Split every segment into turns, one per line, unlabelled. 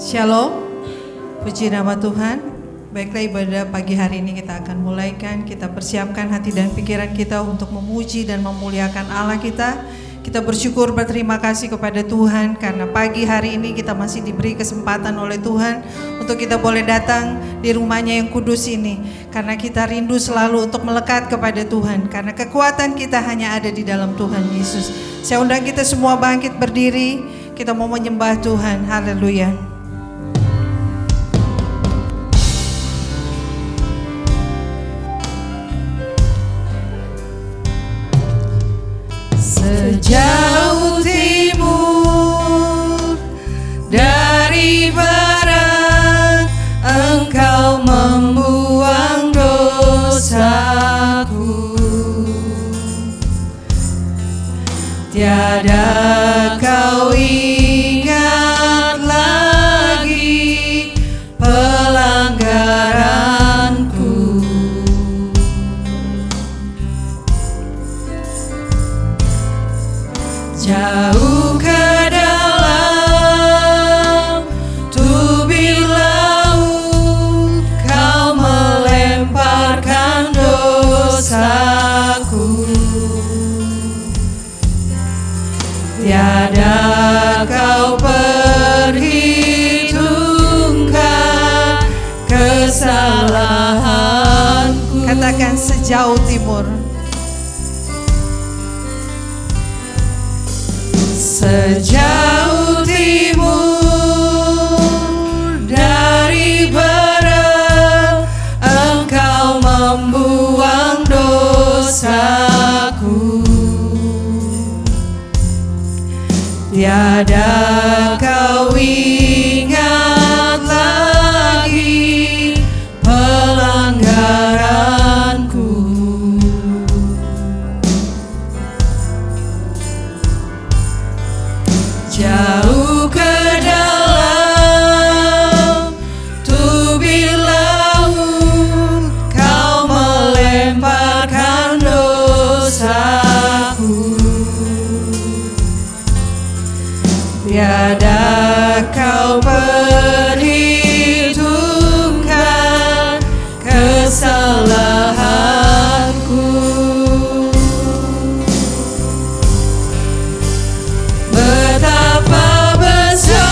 Shalom, puji nama Tuhan. Baiklah, ibadah pagi hari ini kita akan mulaikan. Kita persiapkan hati dan pikiran kita untuk memuji dan memuliakan Allah kita. Kita bersyukur, berterima kasih kepada Tuhan karena pagi hari ini kita masih diberi kesempatan oleh Tuhan untuk kita boleh datang di rumahnya yang kudus ini. Karena kita rindu selalu untuk melekat kepada Tuhan, karena kekuatan kita hanya ada di dalam Tuhan Yesus. Saya undang kita semua bangkit berdiri, kita mau menyembah Tuhan. Haleluya. Sejauh timur dari barat, Engkau membuang dosaku. Tiada kau ingat lagi pelanggaranku. Jauh ke dalam tubir laut, Kau melemparkan dosaku. Tiada kau perhitungkan kesalahanku. Katakan sejauh timur. Sejauh timur dari barat, Engkau membuang dosaku. Tiada kau ingat lagi pelanggaranku. Jauh ke dalam tubir laut, Kau melemparkan dosaku. Tiada kau perhitungkan kesalahanku. Betapa besar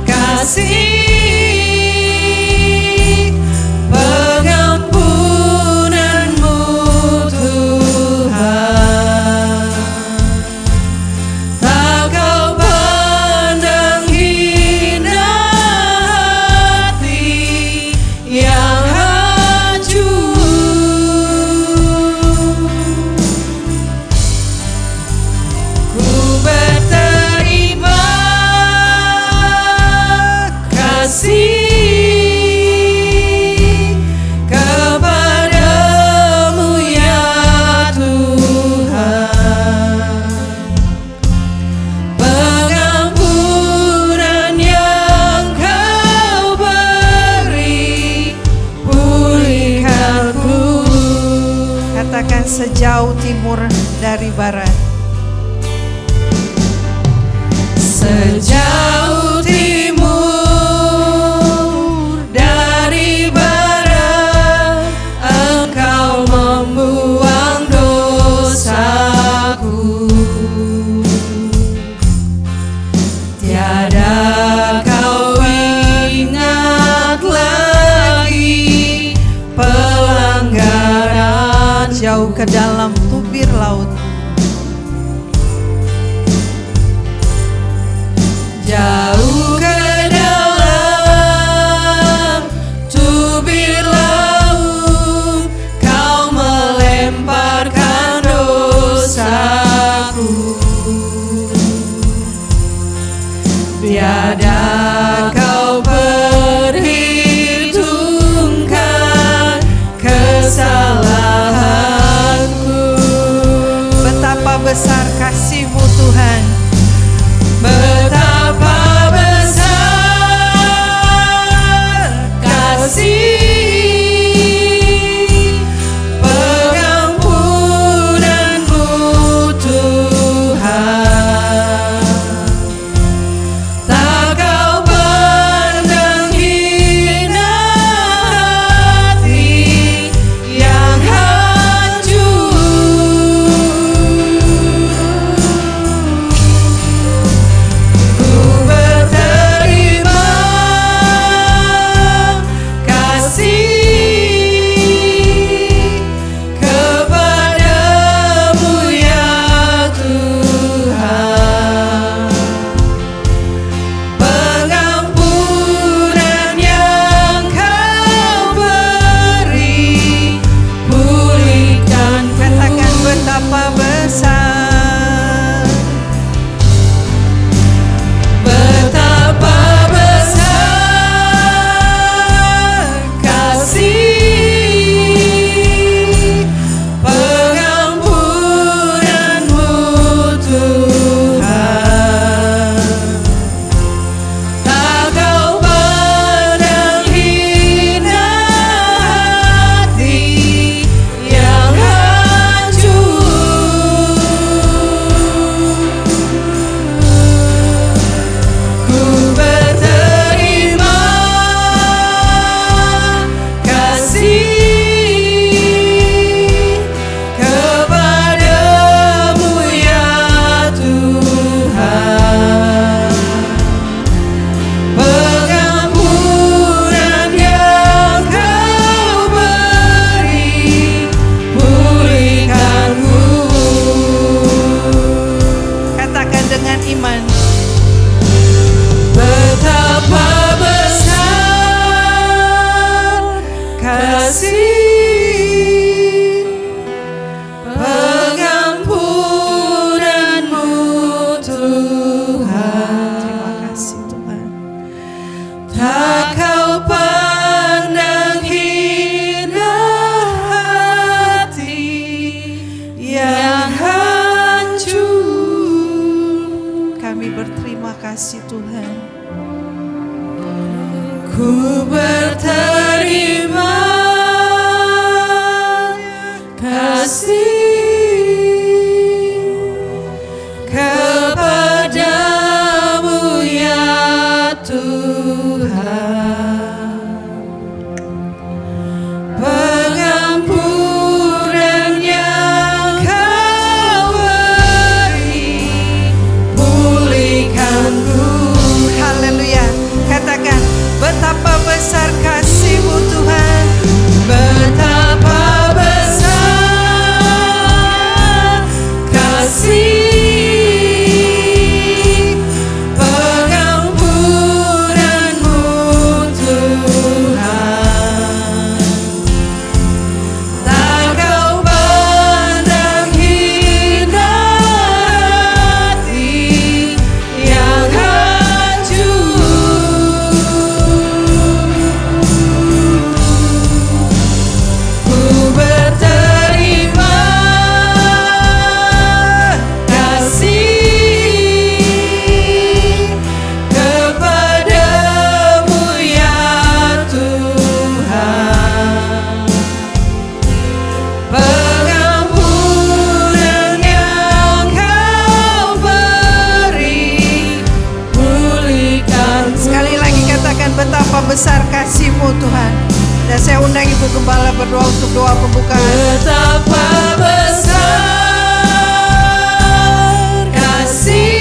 kasih pengampunan-Mu, Tuhan. Tak Kau pandang hina hati yang hancur. Ku berterima kasih kepadamu ya Tuhan. Pengampunan yang Kau beri, pulihkanku. Katakan sejauh timur dari barat. Sejauh timur dari barat, Engkau membuang dosaku. Tiada kau ingat lagi pelanggaran. Jauh ke dalam tubir laut, jauh ke dalam tubir laut, Kau melemparkan dosaku. Tiada kau perhitungkan kesalahanku. Betapa besar kasih-Mu, Tuhan. Betapa besar kasih pengampunan-Mu, Tuhan. dengan iman.
Betapa besar kasih pengampunanmu Tuhan.
Terima kasih Tuhan.
Tak kau pandang hina hati yang hancur.
Kami berterima kasih Tuhan.
Ku berterima kasih kepadamu ya Tuhan. Pengampunan yang kau beri, pulihkanku.
Haleluya. Katakan, betapa besar kasih-Mu Tuhan.
Betapa besar kasih pengampunanmu Tuhan. Tak kau pandang hina hati yang hancur. Ku berterima kasih kepadamu ya Tuhan. Pengampunan yang kau beri, pulihkan.
Sekali lagi katakan, betapa besar kasih-Mu Tuhan. Dan saya undang Ibu Gembala berdoa untuk doa pembukaan.
Betapa besar kasih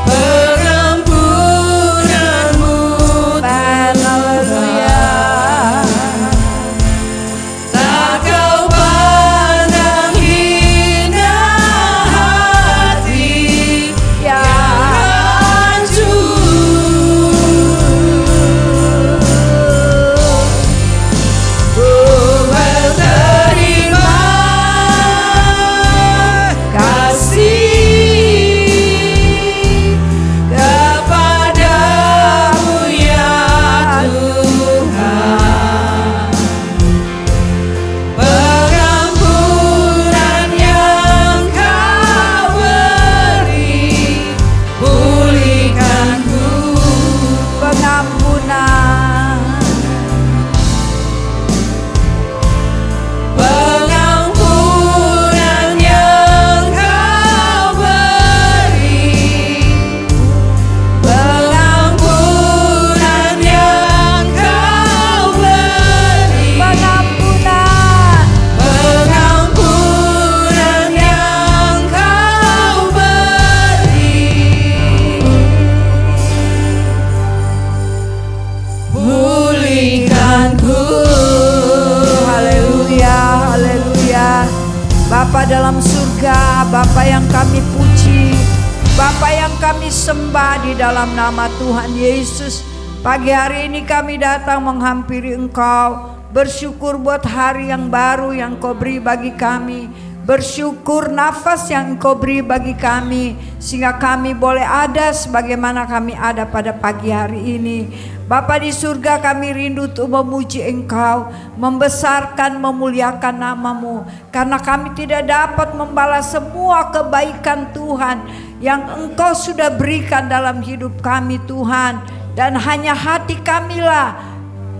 pengampunanmu Tuhan. Tak kau pandang hina hati yang hancur. Ku berterima kasih kepadamu ya Tuhan. Pengampunan yang kau beri, pulihkanku. Pengampunan yang kau beri, pengampunan yang kau beri, pengampunan yang kau beri, pulihkanku.
Haleluya, haleluya. Bapa dalam surga, Bapa yang kami puji, Bapa yang kami sembah di dalam nama Tuhan Yesus. Pagi hari ini kami datang menghampiri Engkau, bersyukur buat hari yang baru yang Kau beri bagi kami, bersyukur nafas yang Engkau beri bagi kami, sehingga kami boleh ada sebagaimana kami ada pada pagi hari ini. Bapa di surga, kami rindu untuk memuji Engkau, membesarkan, memuliakan nama-Mu, karena kami tidak dapat membalas semua kebaikan Tuhan yang Engkau sudah berikan dalam hidup kami Tuhan. Dan hanya hati kamilah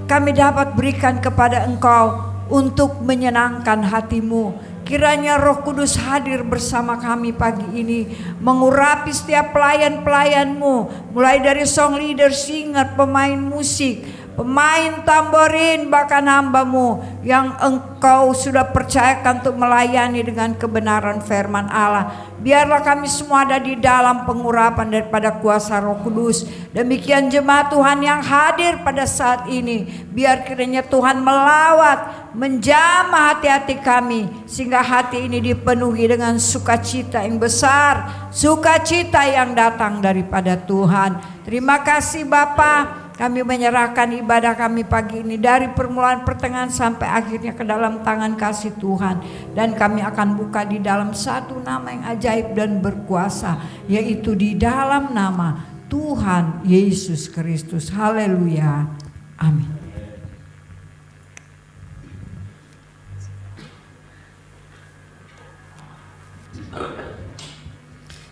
kami dapat berikan kepada Engkau untuk menyenangkan hati-Mu. Kiranya Roh Kudus hadir bersama kami pagi ini, mengurapi setiap pelayan-pelayan-Mu, mulai dari song leader, singer, pemain musik, pemain tamborin, bahkan hamba-Mu yang Engkau sudah percayakan untuk melayani dengan kebenaran firman Allah. Biarlah kami semua ada di dalam pengurapan daripada kuasa Roh Kudus. Demikian jemaat Tuhan yang hadir pada saat ini, biar kiranya Tuhan melawat, menjamah hati-hati kami, sehingga hati ini dipenuhi dengan sukacita yang besar, sukacita yang datang daripada Tuhan. Terima kasih Bapa. Kami menyerahkan ibadah kami pagi ini dari permulaan, pertengahan sampai akhirnya ke dalam tangan kasih Tuhan. Dan kami akan buka di dalam satu nama yang ajaib dan berkuasa, yaitu di dalam nama Tuhan Yesus Kristus. Haleluya. Amin.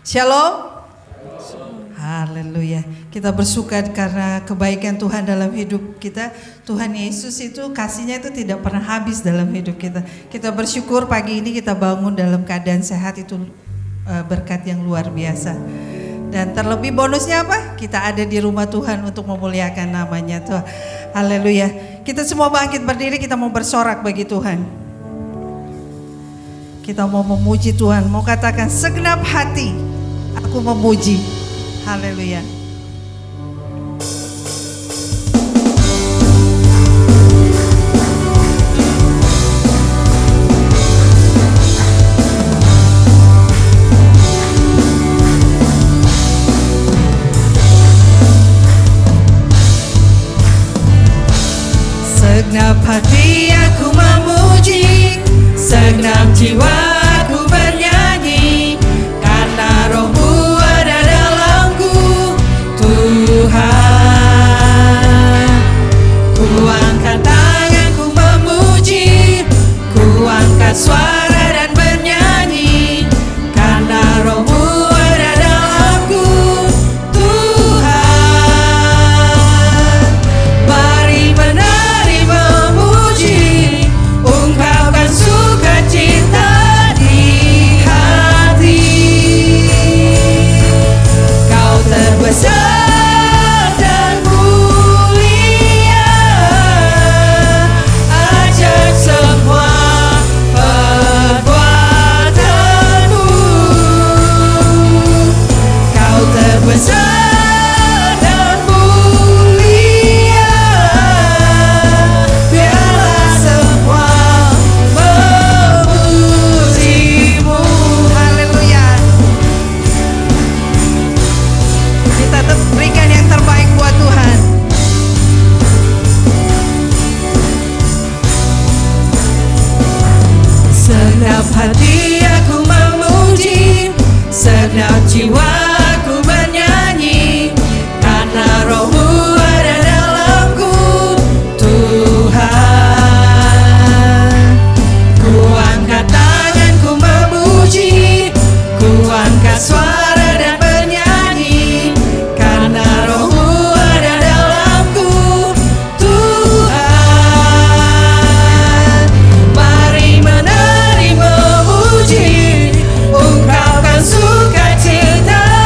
Shalom. Haleluya. Kita bersuka karena kebaikan Tuhan dalam hidup kita. Tuhan Yesus itu kasihnya itu tidak pernah habis dalam hidup kita. Kita bersyukur pagi ini kita bangun dalam keadaan sehat, itu berkat yang luar biasa. Dan terlebih bonusnya apa? Kita ada di rumah Tuhan untuk memuliakan namanya Tuhan. Haleluya. Kita semua bangkit berdiri, kita mau bersorak bagi Tuhan. Kita mau memuji Tuhan, mau katakan segenap hati aku memuji. Haleluya. Segenap hati aku memuji, segenap jiwa aku bernyanyi, karena Roh-Mu ada dalamku, Tuhan. Ku angkat tanganku memuji, ku angkat suara dan bernyanyi, karena Roh-Mu ada dalamku, Tuhan. Mari menari memuji, ungkapkan sukacita di hati. Kau terbesar dan mulia, ajak semua perbuatanmu. Kau terbesar dan mulia, biarlah semua memujimu. Haleluya. Kita berikan yang terbaik buat Tuhan. Segenap hati aku memuji, segenap jiwa aku bernyanyi, karena Roh-Mu ada dalamku, Tuhan. Ku angkat tanganku memuji, ku angkat suara dan bernyanyi, karena Roh-Mu ada dalamku, Tuhan. Mari menari memuji, ungkapkan sukacita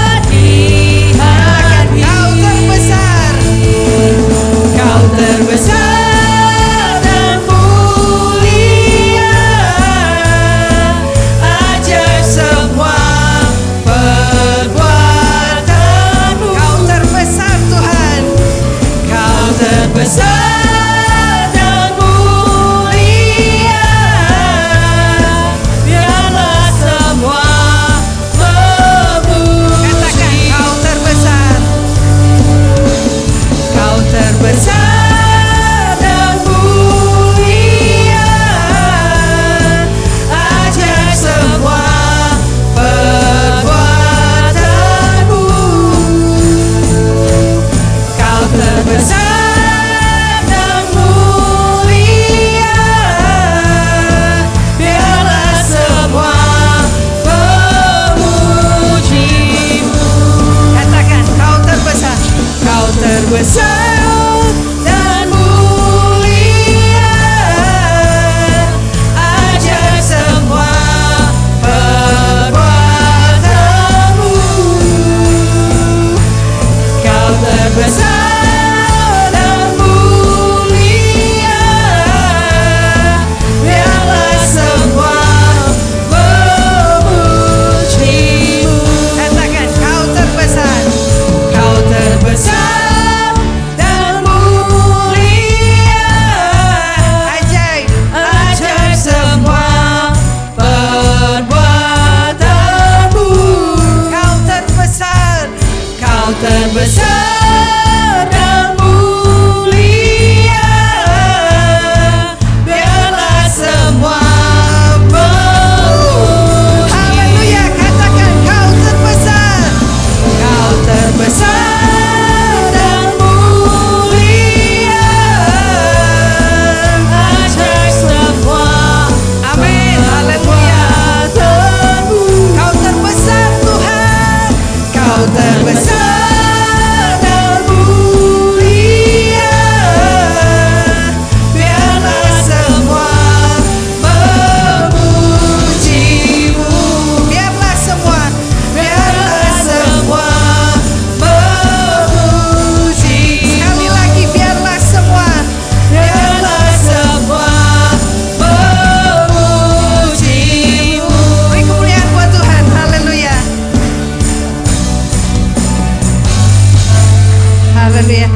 Haleluya.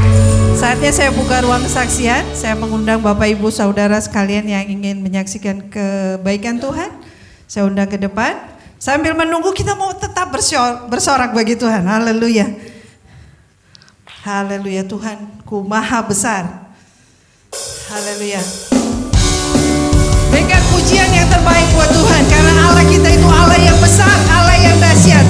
Saatnya saya buka ruang kesaksian. Saya mengundang Bapak Ibu Saudara sekalian yang ingin menyaksikan kebaikan Tuhan. Saya undang ke depan. Sambil menunggu kita mau tetap bersorak bagi Tuhan. Haleluya. Haleluya, Tuhanku maha besar. Haleluya. Berikan pujian yang terbaik buat Tuhan, karena Allah kita itu Allah yang besar, Allah yang dahsyat.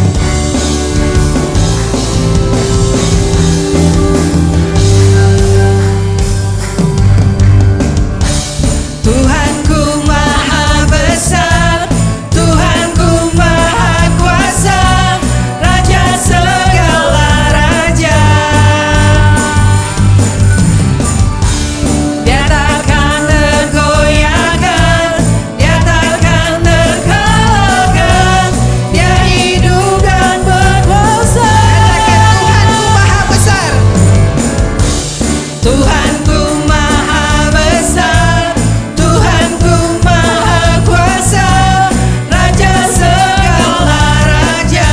Tuhanku maha besar, Tuhanku maha kuasa, Raja segala raja. Dia takkan tergoyahkan, dia takkan terkalahkan, dia hidup dan berkuasa. Katakan Tuhanku maha besar, Tuhanku maha besar, Tuhanku maha kuasa, Raja segala raja.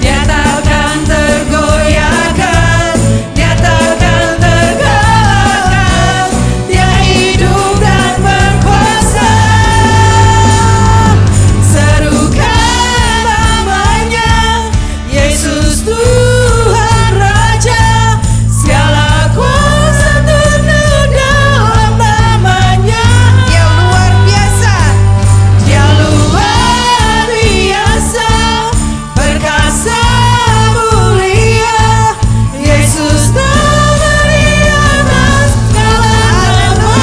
Dia takkan tergoyahkan, dia takkan terkalahkan, dia hidup dan berkuasa. Serukan namanya, Yesus Tuhan Raja, segala kuasa tunduk dalam namanya. Dia luar biasa, dia luar biasa, perkasa mulia, Yesus nama di atas segala nama.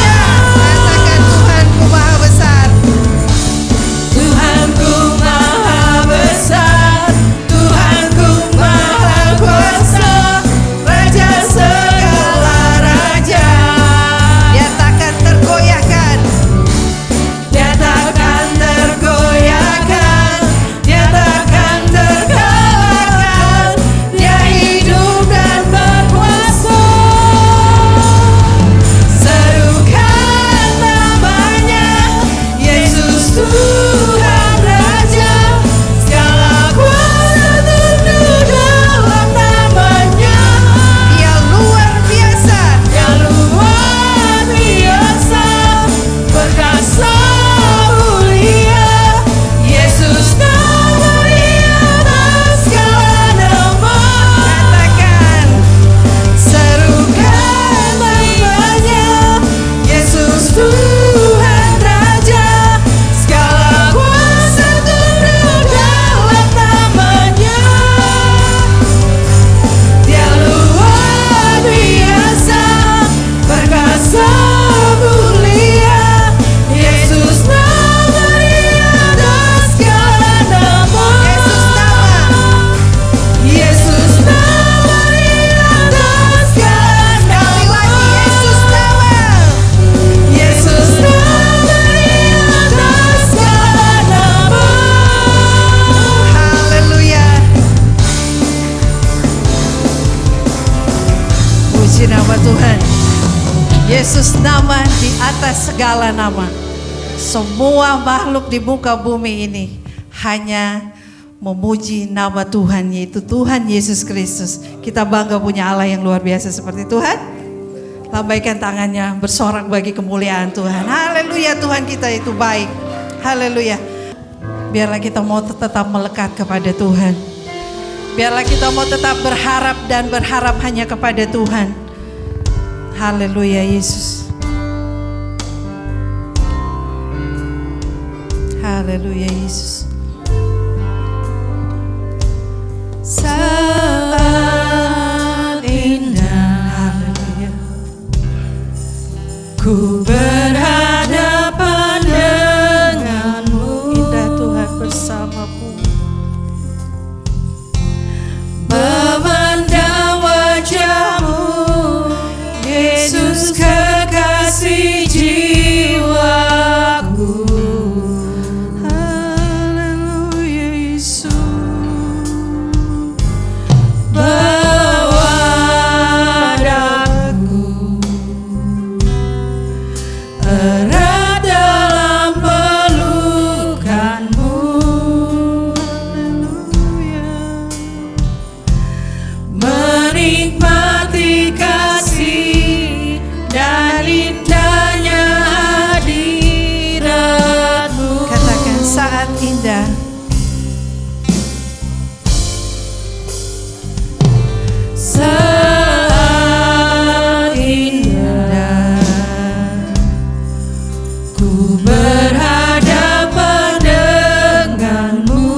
Katakan Tuhanku maha besar, Tuhanku maha besar, Tuhanku maha kuasa, Raja segala raja. Dia takkan tergoyahkan, dia takkan tergoyahkan, dia takkan terkalahkan, dia hidup dan berkuasa. Serukan namanya, Yesus Tuhan Raja, segala kuasa tunduk dalam namanya. Dia luar biasa, dia luar biasa, perkasa mulia, Yesus nama di atas segala nama. Katakan, serukan namanya, Yesus Tuhan Raja, segala kuasa tunduk dalam namanya. Dia luar biasa, perkasa mulia, Yesus nama di atas segala nama. Yesus nama di atas segala nama. Yesus nama di atas segala nama. Haleluya. Puji nama Tuhan. Yesus nama di atas segala nama. Semua makhluk di muka bumi ini hanya memuji nama Tuhan, yaitu Tuhan Yesus Kristus. Kita bangga punya Allah yang luar biasa seperti Tuhan. Lambaikan tangannya, bersorak bagi kemuliaan Tuhan. Haleluya, Tuhan kita itu baik. Haleluya. Biarlah kita mau tetap melekat kepada Tuhan. Biarlah kita mau tetap berharap dan berharap hanya kepada Tuhan. Haleluya, Yesus. Haleluya, Yesus. Saat indah, haleluya, ku berhadapan denganmu. Indah Tuhan bersamamu, memandang wajahmu, Yesus kekasih jiwaku. Haleluya. indah.
Saat indah ku berhadapan denganmu,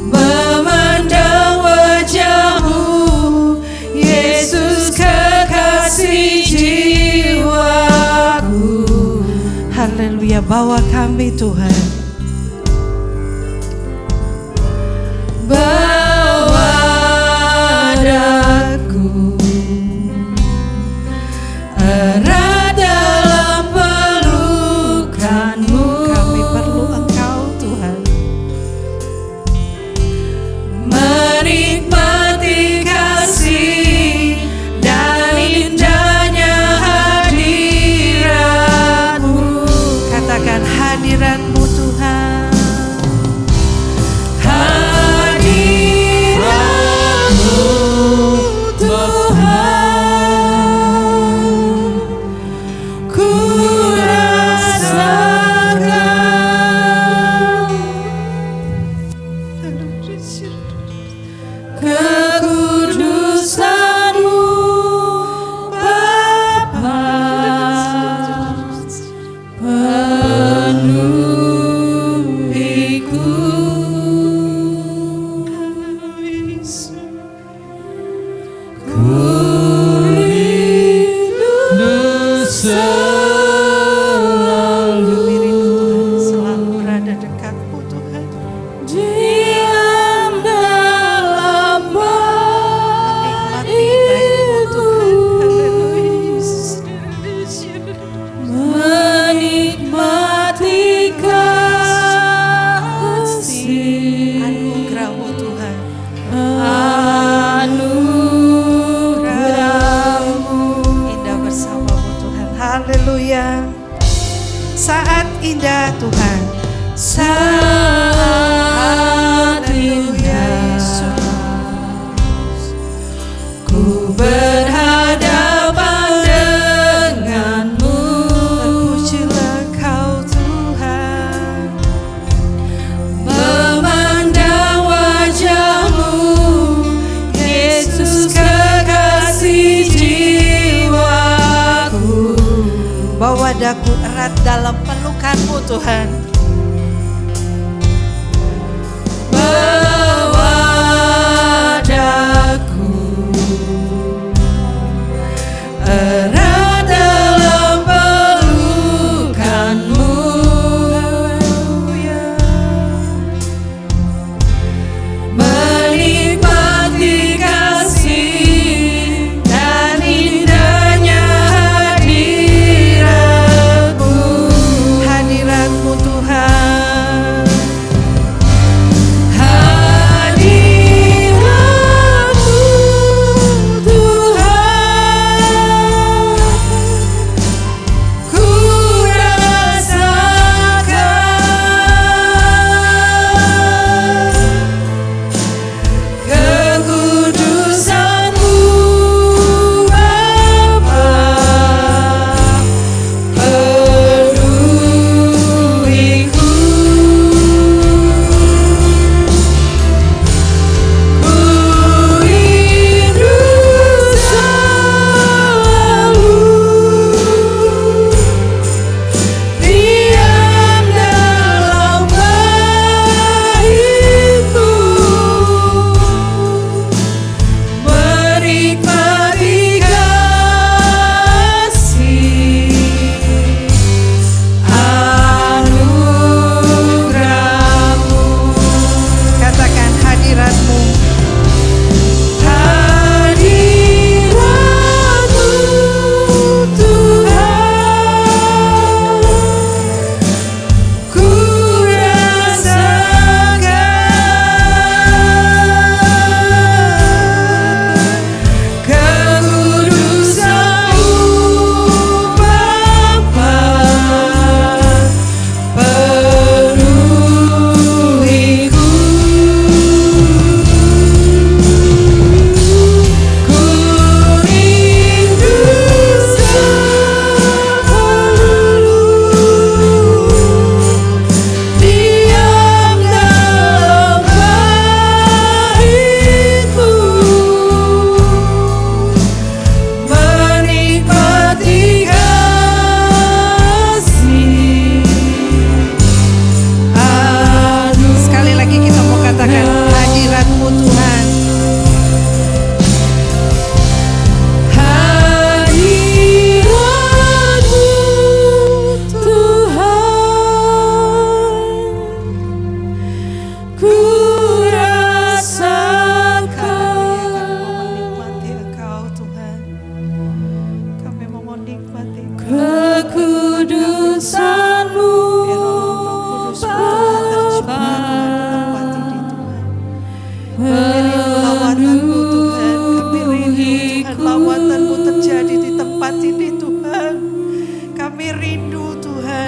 memandang wajahmu, Yesus kekasih jiwaku.
Haleluya, bawa kami Tuhan.
Bawa daku erat dalam pelukanmu.
Kami perlu Engkau Tuhan.
Menikmati kasih dan indahnya hadirat-Mu.
Katakan hadirat-Mu Tuhan.
Kekudusan-Mu Bapa, penuhiku. Ku rindu selalu
Selalu berada dekat-Mu Tuhan.
diam dalam
Nikmati baik-Mu Tuhan.
menikmati kasih
Anugerah-Mu Tuhan.
anugerah-Mu.
Indah bersama-Mu Tuhan. Haleluya. Saat indah Tuhan.
Saat indah ku berhadapan denganmu,
Terpujilah Kau Tuhan.
memandang wajah-Mu, Yesus kekasih jiwaku.
Bawa daku erat dalam pelukan-Mu Tuhan.
Bawa daku erat dalam pelukan-Mu, menikmati kasih dan indahnya hadirat-Mu.
Hadirat-Mu Tuhan.
Hadirat-Mu Tuhan,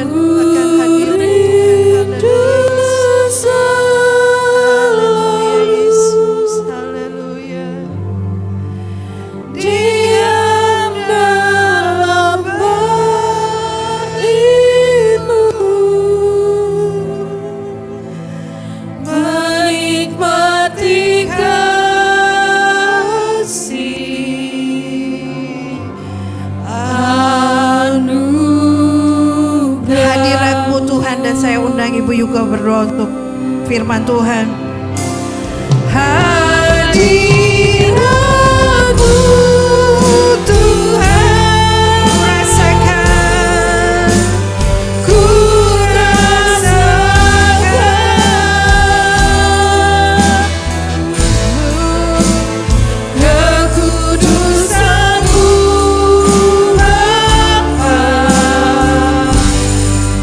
Tuhan akan hadirat Tuhan. Haleluya Yesus. Haleluya.
Diam dalam baitmu, menikmati kasih anugerah.
Hadirat-Mu Tuhan, dan saya undang Ibu Yuka berdoa untuk firman Tuhan.
Hadirat-Mu Tuhan,
Rasakan,
ku rasakan kekudusan-Mu Bapa,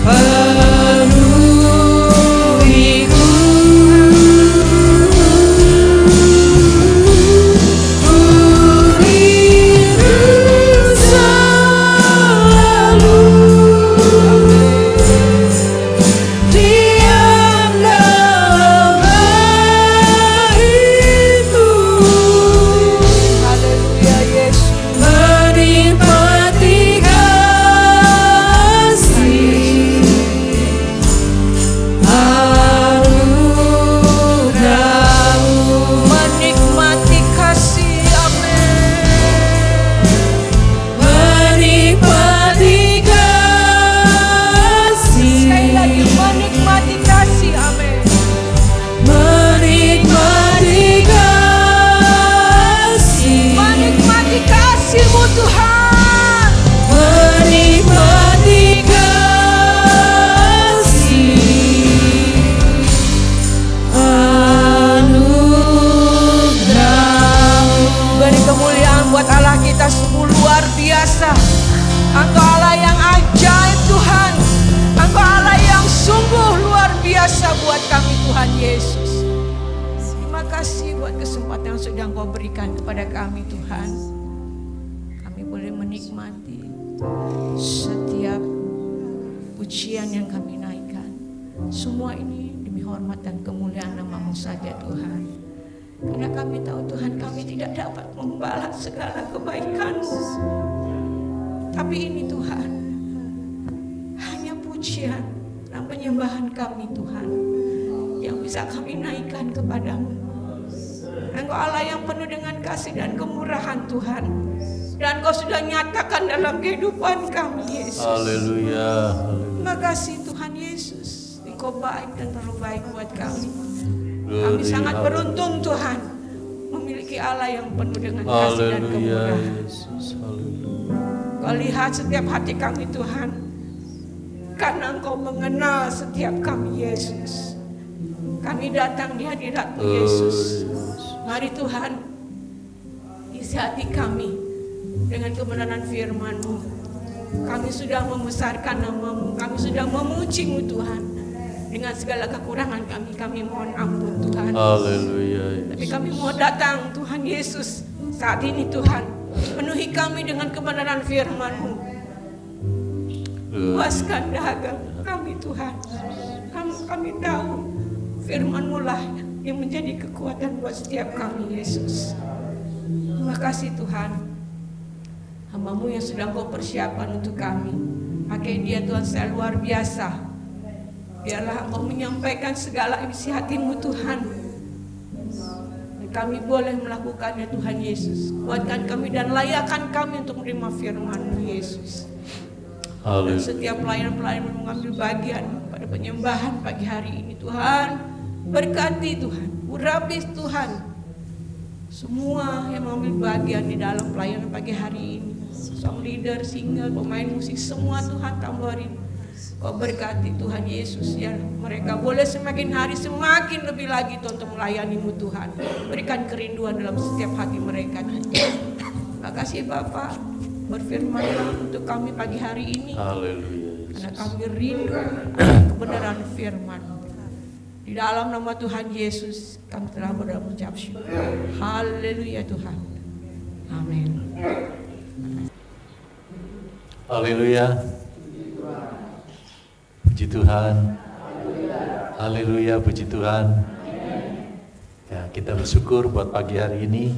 penuhiku. Ku rindu selalu diam dalam baitmu,
Haleluya Yesus.
menikmati kasih anugerah-Mu,
Menikmati kasih, amin.
menikmati kasih,
Sekali lagi, menikmati kasih, amin.
menikmati kasih,
Menikmati kasih-Mu Tuhan.
menikmati kasih anugerah-Mu.
Beri kemuliaan buat Allah kita sungguh luar biasa. Engkau Allah yang ajaib Tuhan. Engkau Allah yang sungguh luar biasa buat kami Tuhan Yesus. Terima kasih buat kesempatan yang sudah Engkau berikan kepada kami Tuhan. Kami boleh menikmati setiap pujian yang kami naikkan. Semua ini demi hormat dan kemuliaan nama-Mu saja Tuhan. Karena kami tahu Tuhan, kami tidak dapat membalas segala kebaikan-Mu. Tapi ini Tuhan, hanya pujian dan penyembahan kami Tuhan yang bisa kami naikkan kepadamu. Engkau Allah yang penuh dengan kasih dan kemurahan Tuhan. Dan Kau sudah nyatakan dalam kehidupan kami Yesus.
Haleluya.
Terima kasih Tuhan Yesus. Engkau baik dan terlalu baik buat kami. Kami sangat beruntung Tuhan memiliki Allah yang penuh dengan kasih dan
Haleluya
kemurahan.
Yesus. Haleluya.
Kau lihat setiap hati kami Tuhan, karena Engkau mengenal setiap kami Yesus. Kami datang di hadirat-Mu Yesus. Mari Tuhan, isi hati kami dengan kebenaran firman-Mu. Kami sudah membesarkan nama-Mu, kami sudah memuji-Mu Tuhan. Dengan segala kekurangan kami mohon ampun Tuhan.
Haleluya.
Tapi kami mau datang Tuhan Yesus saat ini Tuhan, penuhi kami dengan kebenaran firman-Mu. Puaskan dahaga kami Tuhan. Kami tahu firman-Mu lah yang menjadi kekuatan buat setiap kami Yesus. Terima kasih Tuhan. Hamba-Mu yang sudah Kau persiapkan untuk kami, pakai dia Tuhan saya luar biasa. Biarlah Engkau menyampaikan segala isi hati-Mu Tuhan. Dan kami boleh melakukannya Tuhan Yesus. Kuatkan kami dan layakkan kami untuk menerima firman-Mu Yesus. Dan
Haleluya.
setiap pelayan-pelayan yang mengambil bagian pada penyembahan pagi hari ini Tuhan, berkati Tuhan, urapi Tuhan semua yang mengambil bagian di dalam pelayanan pagi hari ini. Song leader, singer, pemain musik, semua Tuhan tambahin. Kau berkati Tuhan Yesus ya, mereka boleh semakin hari semakin lebih lagi Tuhan untuk melayani-Mu Tuhan. Berikan kerinduan dalam setiap hati mereka. Terima kasih Bapak, berfirmanlah untuk kami pagi hari ini.
Haleluya.
Karena kami rindu akan kebenaran firman. Di dalam nama Tuhan Yesus kami telah berdoa mengucap syukur. Haleluya Tuhan. Amin.
Haleluya. Puji Tuhan. Haleluya, puji Tuhan. Ya, kita bersyukur buat pagi hari ini.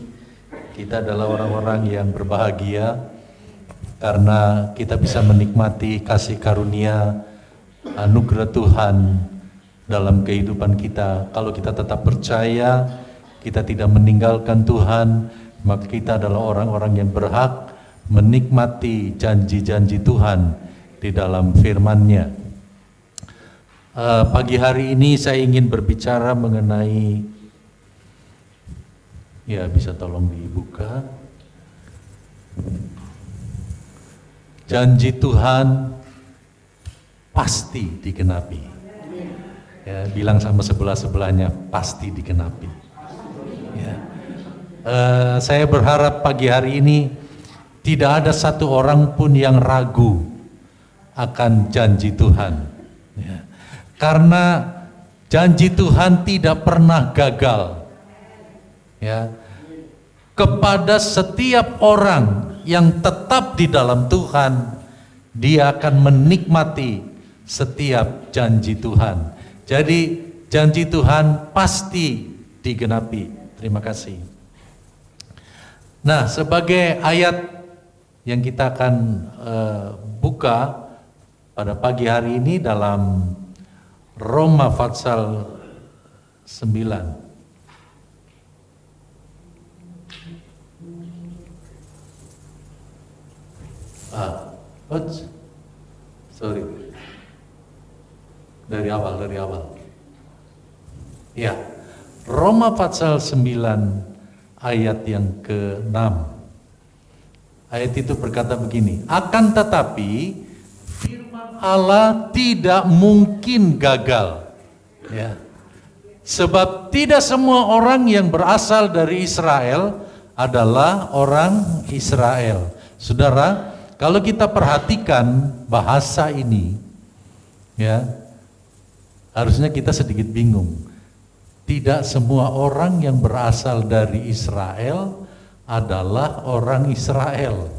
Kita adalah orang-orang yang berbahagia karena kita bisa menikmati kasih karunia anugerah Tuhan dalam kehidupan kita. Kalau kita tetap percaya, kita tidak meninggalkan Tuhan, maka kita adalah orang-orang yang berhak menikmati janji-janji Tuhan di dalam firman-Nya. Pagi hari ini saya ingin berbicara mengenai, ya bisa tolong dibuka, janji Tuhan pasti digenapi. Ya, bilang sama sebelah-sebelahnya, pasti digenapi. Ya. Saya berharap pagi hari ini tidak ada satu orang pun yang ragu akan janji Tuhan. Ya. Karena janji Tuhan tidak pernah gagal. Ya. Kepada setiap orang yang tetap di dalam Tuhan, dia akan menikmati setiap janji Tuhan. Jadi janji Tuhan pasti digenapi. Terima kasih. Nah, sebagai ayat yang kita akan buka pada pagi hari ini dalam Roma pasal 9. Sorry. Dari awal. Ya, Roma pasal 9 ayat yang ke-6. Ayat itu berkata begini, akan tetapi firman Allah tidak mungkin gagal. Ya. Sebab tidak semua orang yang berasal dari Israel adalah orang Israel. Saudara, kalau kita perhatikan bahasa ini, ya, harusnya kita sedikit bingung. Tidak semua orang yang berasal dari Israel adalah orang Israel.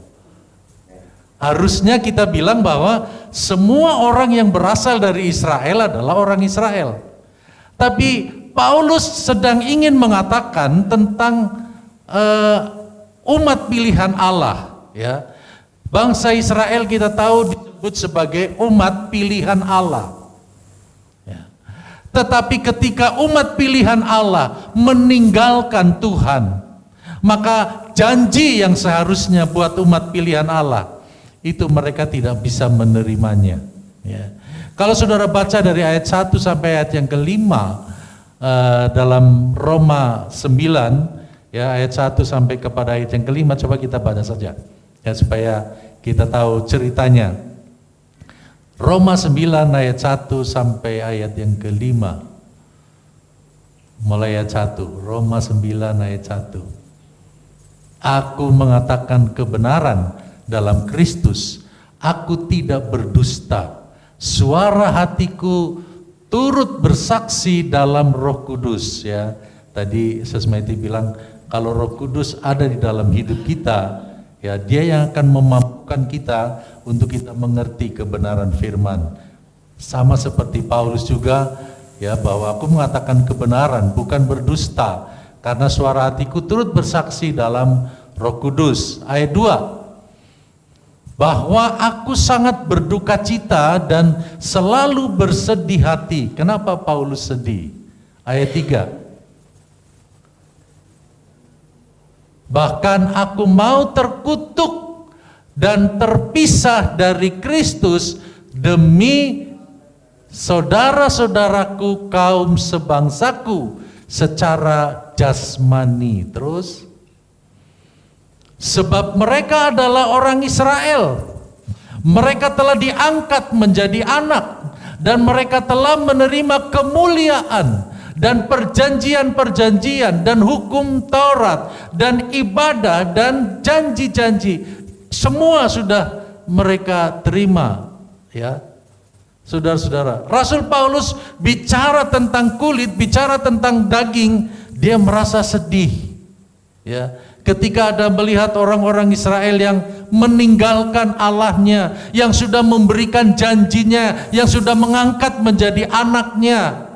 Harusnya kita bilang bahwa semua orang yang berasal dari Israel adalah orang Israel. Tapi Paulus sedang ingin mengatakan tentang umat pilihan Allah. Ya. Bangsa Israel kita tahu disebut sebagai umat pilihan Allah. Ya. Tetapi ketika umat pilihan Allah meninggalkan Tuhan, maka janji yang seharusnya buat umat pilihan Allah itu mereka tidak bisa menerimanya. Ya. Kalau saudara baca dari ayat 1 sampai ayat yang ke-5 dalam Roma 9, ya, ayat 1 sampai kepada ayat yang ke-5, coba kita baca saja ya, supaya kita tahu ceritanya. Roma 9 ayat 1 sampai ayat yang ke-5. Mulai ayat 1, Roma 9 ayat 1. Aku mengatakan kebenaran dalam Kristus, aku tidak berdusta. Suara hatiku turut bersaksi dalam Roh Kudus. Ya, tadi Sesmeti bilang kalau Roh Kudus ada di dalam hidup kita, ya, Dia yang akan memampukan kita untuk kita mengerti kebenaran firman. Sama seperti Paulus juga, ya, bahwa aku mengatakan kebenaran bukan berdusta. Karena suara hatiku turut bersaksi dalam Roh Kudus. Ayat 2. Bahwa aku sangat berduka cita dan selalu bersedih hati. Kenapa Paulus sedih? Ayat 3. Bahkan aku mau terkutuk dan terpisah dari Kristus demi saudara-saudaraku kaum sebangsaku secara jasmani. Terus, sebab mereka adalah orang Israel, mereka telah diangkat menjadi anak, dan mereka telah menerima kemuliaan dan perjanjian-perjanjian dan hukum Taurat dan ibadah dan janji-janji, semua sudah mereka terima. Ya, saudara-saudara, Rasul Paulus bicara tentang kulit, bicara tentang daging, dia merasa sedih. Ya, ketika ada melihat orang-orang Israel yang meninggalkan Allahnya, yang sudah memberikan janjinya, yang sudah mengangkat menjadi anaknya,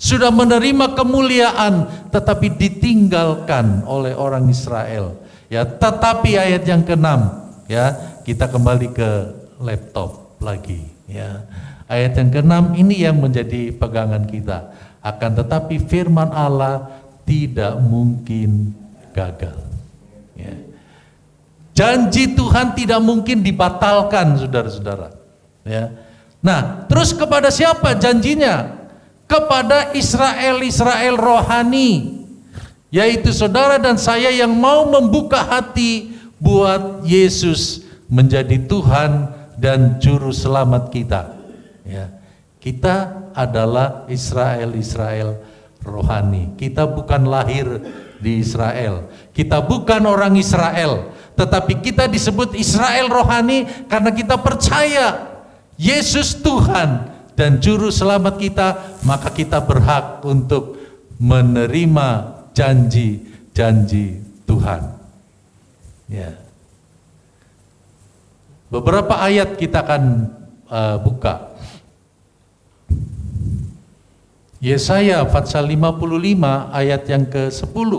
sudah menerima kemuliaan, tetapi ditinggalkan oleh orang Israel. Ya, tetapi ayat yang ke-6, ya, kita kembali ke laptop lagi, ya. Ayat yang ke-6 ini yang menjadi pegangan kita. Akan tetapi firman Allah tidak mungkin gagal. Ya. Janji Tuhan tidak mungkin dibatalkan, saudara-saudara. Ya. Nah, terus kepada siapa janjinya? Kepada Israel rohani, yaitu saudara dan saya yang mau membuka hati buat Yesus menjadi Tuhan dan Juru Selamat kita. Ya, kita adalah Israel rohani. Kita bukan lahir di Israel. Kita bukan orang Israel, tetapi kita disebut Israel rohani karena kita percaya Yesus Tuhan dan Juru Selamat kita, maka kita berhak untuk menerima janji-janji Tuhan. Ya. Beberapa ayat kita akan buka. Yesaya pasal 55 ayat yang ke-10.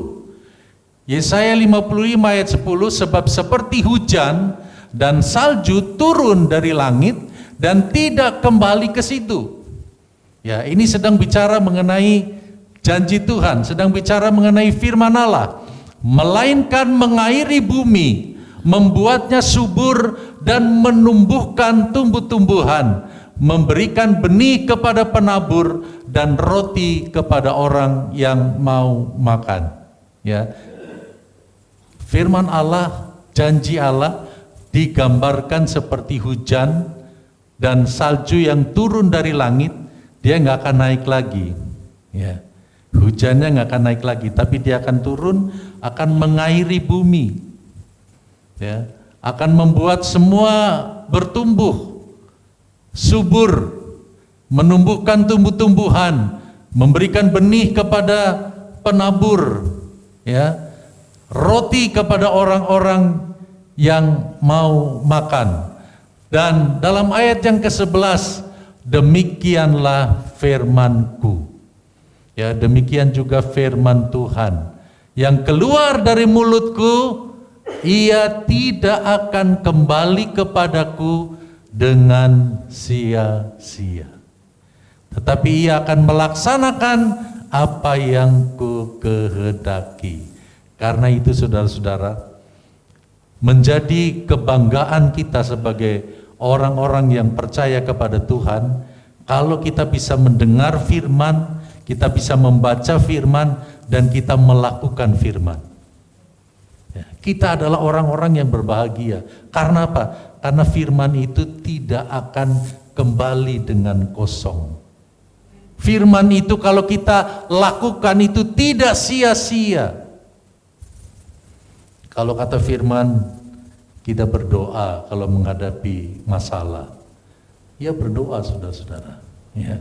Yesaya 55 ayat 10, sebab seperti hujan dan salju turun dari langit dan tidak kembali ke situ. Ya, ini sedang bicara mengenai janji Tuhan, sedang bicara mengenai firman Allah, melainkan mengairi bumi, membuatnya subur dan menumbuhkan tumbuh-tumbuhan, memberikan benih kepada penabur dan roti kepada orang yang mau makan. Ya. Firman Allah, janji Allah digambarkan seperti hujan dan salju yang turun dari langit. Dia nggak akan naik lagi. Ya. Hujannya nggak akan naik lagi, tapi dia akan turun, akan mengairi bumi. Ya. Akan membuat semua bertumbuh, subur, menumbuhkan tumbuh-tumbuhan, memberikan benih kepada penabur, ya, roti kepada orang-orang yang mau makan. Dan dalam ayat yang ke-11, demikianlah firman-Ku. Ya, demikian juga firman Tuhan yang keluar dari mulutku, ia tidak akan kembali kepadaku dengan sia-sia, tetapi ia akan melaksanakan apa yang ku kehendaki. Karena itu saudara-saudara, menjadi kebanggaan kita sebagai orang-orang yang percaya kepada Tuhan, kalau kita bisa mendengar firman, kita bisa membaca firman, dan kita melakukan firman. Ya, kita adalah orang-orang yang berbahagia. Karena apa? Karena firman itu tidak akan kembali dengan kosong. Firman itu kalau kita lakukan itu tidak sia-sia. Kalau kata firman, kita berdoa kalau menghadapi masalah. Ya berdoa saudara-saudara. Ya.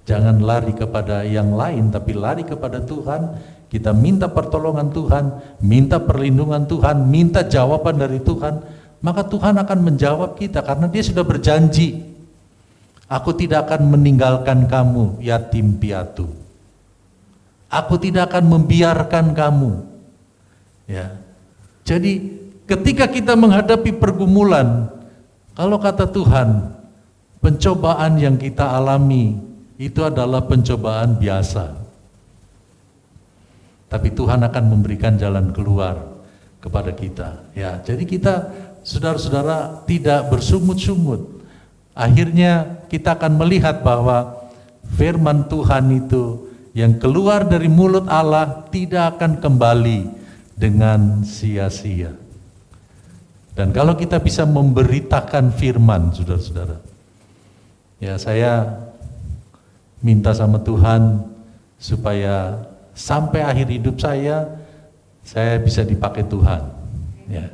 Jangan lari kepada yang lain, tapi lari kepada Tuhan. Kita minta pertolongan Tuhan, minta perlindungan Tuhan, minta jawaban dari Tuhan. Maka Tuhan akan menjawab kita karena Dia sudah berjanji. Aku tidak akan meninggalkan kamu yatim piatu. Aku tidak akan membiarkan kamu. Ya. Jadi ketika kita menghadapi pergumulan, kalau kata Tuhan, pencobaan yang kita alami itu adalah pencobaan biasa. Tapi Tuhan akan memberikan jalan keluar kepada kita. Ya, jadi kita saudara-saudara tidak bersungut-sungut. Akhirnya kita akan melihat bahwa firman Tuhan itu yang keluar dari mulut Allah tidak akan kembali dengan sia-sia. Dan kalau kita bisa memberitakan firman, saudara-saudara, ya saya minta sama Tuhan supaya sampai akhir hidup saya bisa dipakai Tuhan. Ya.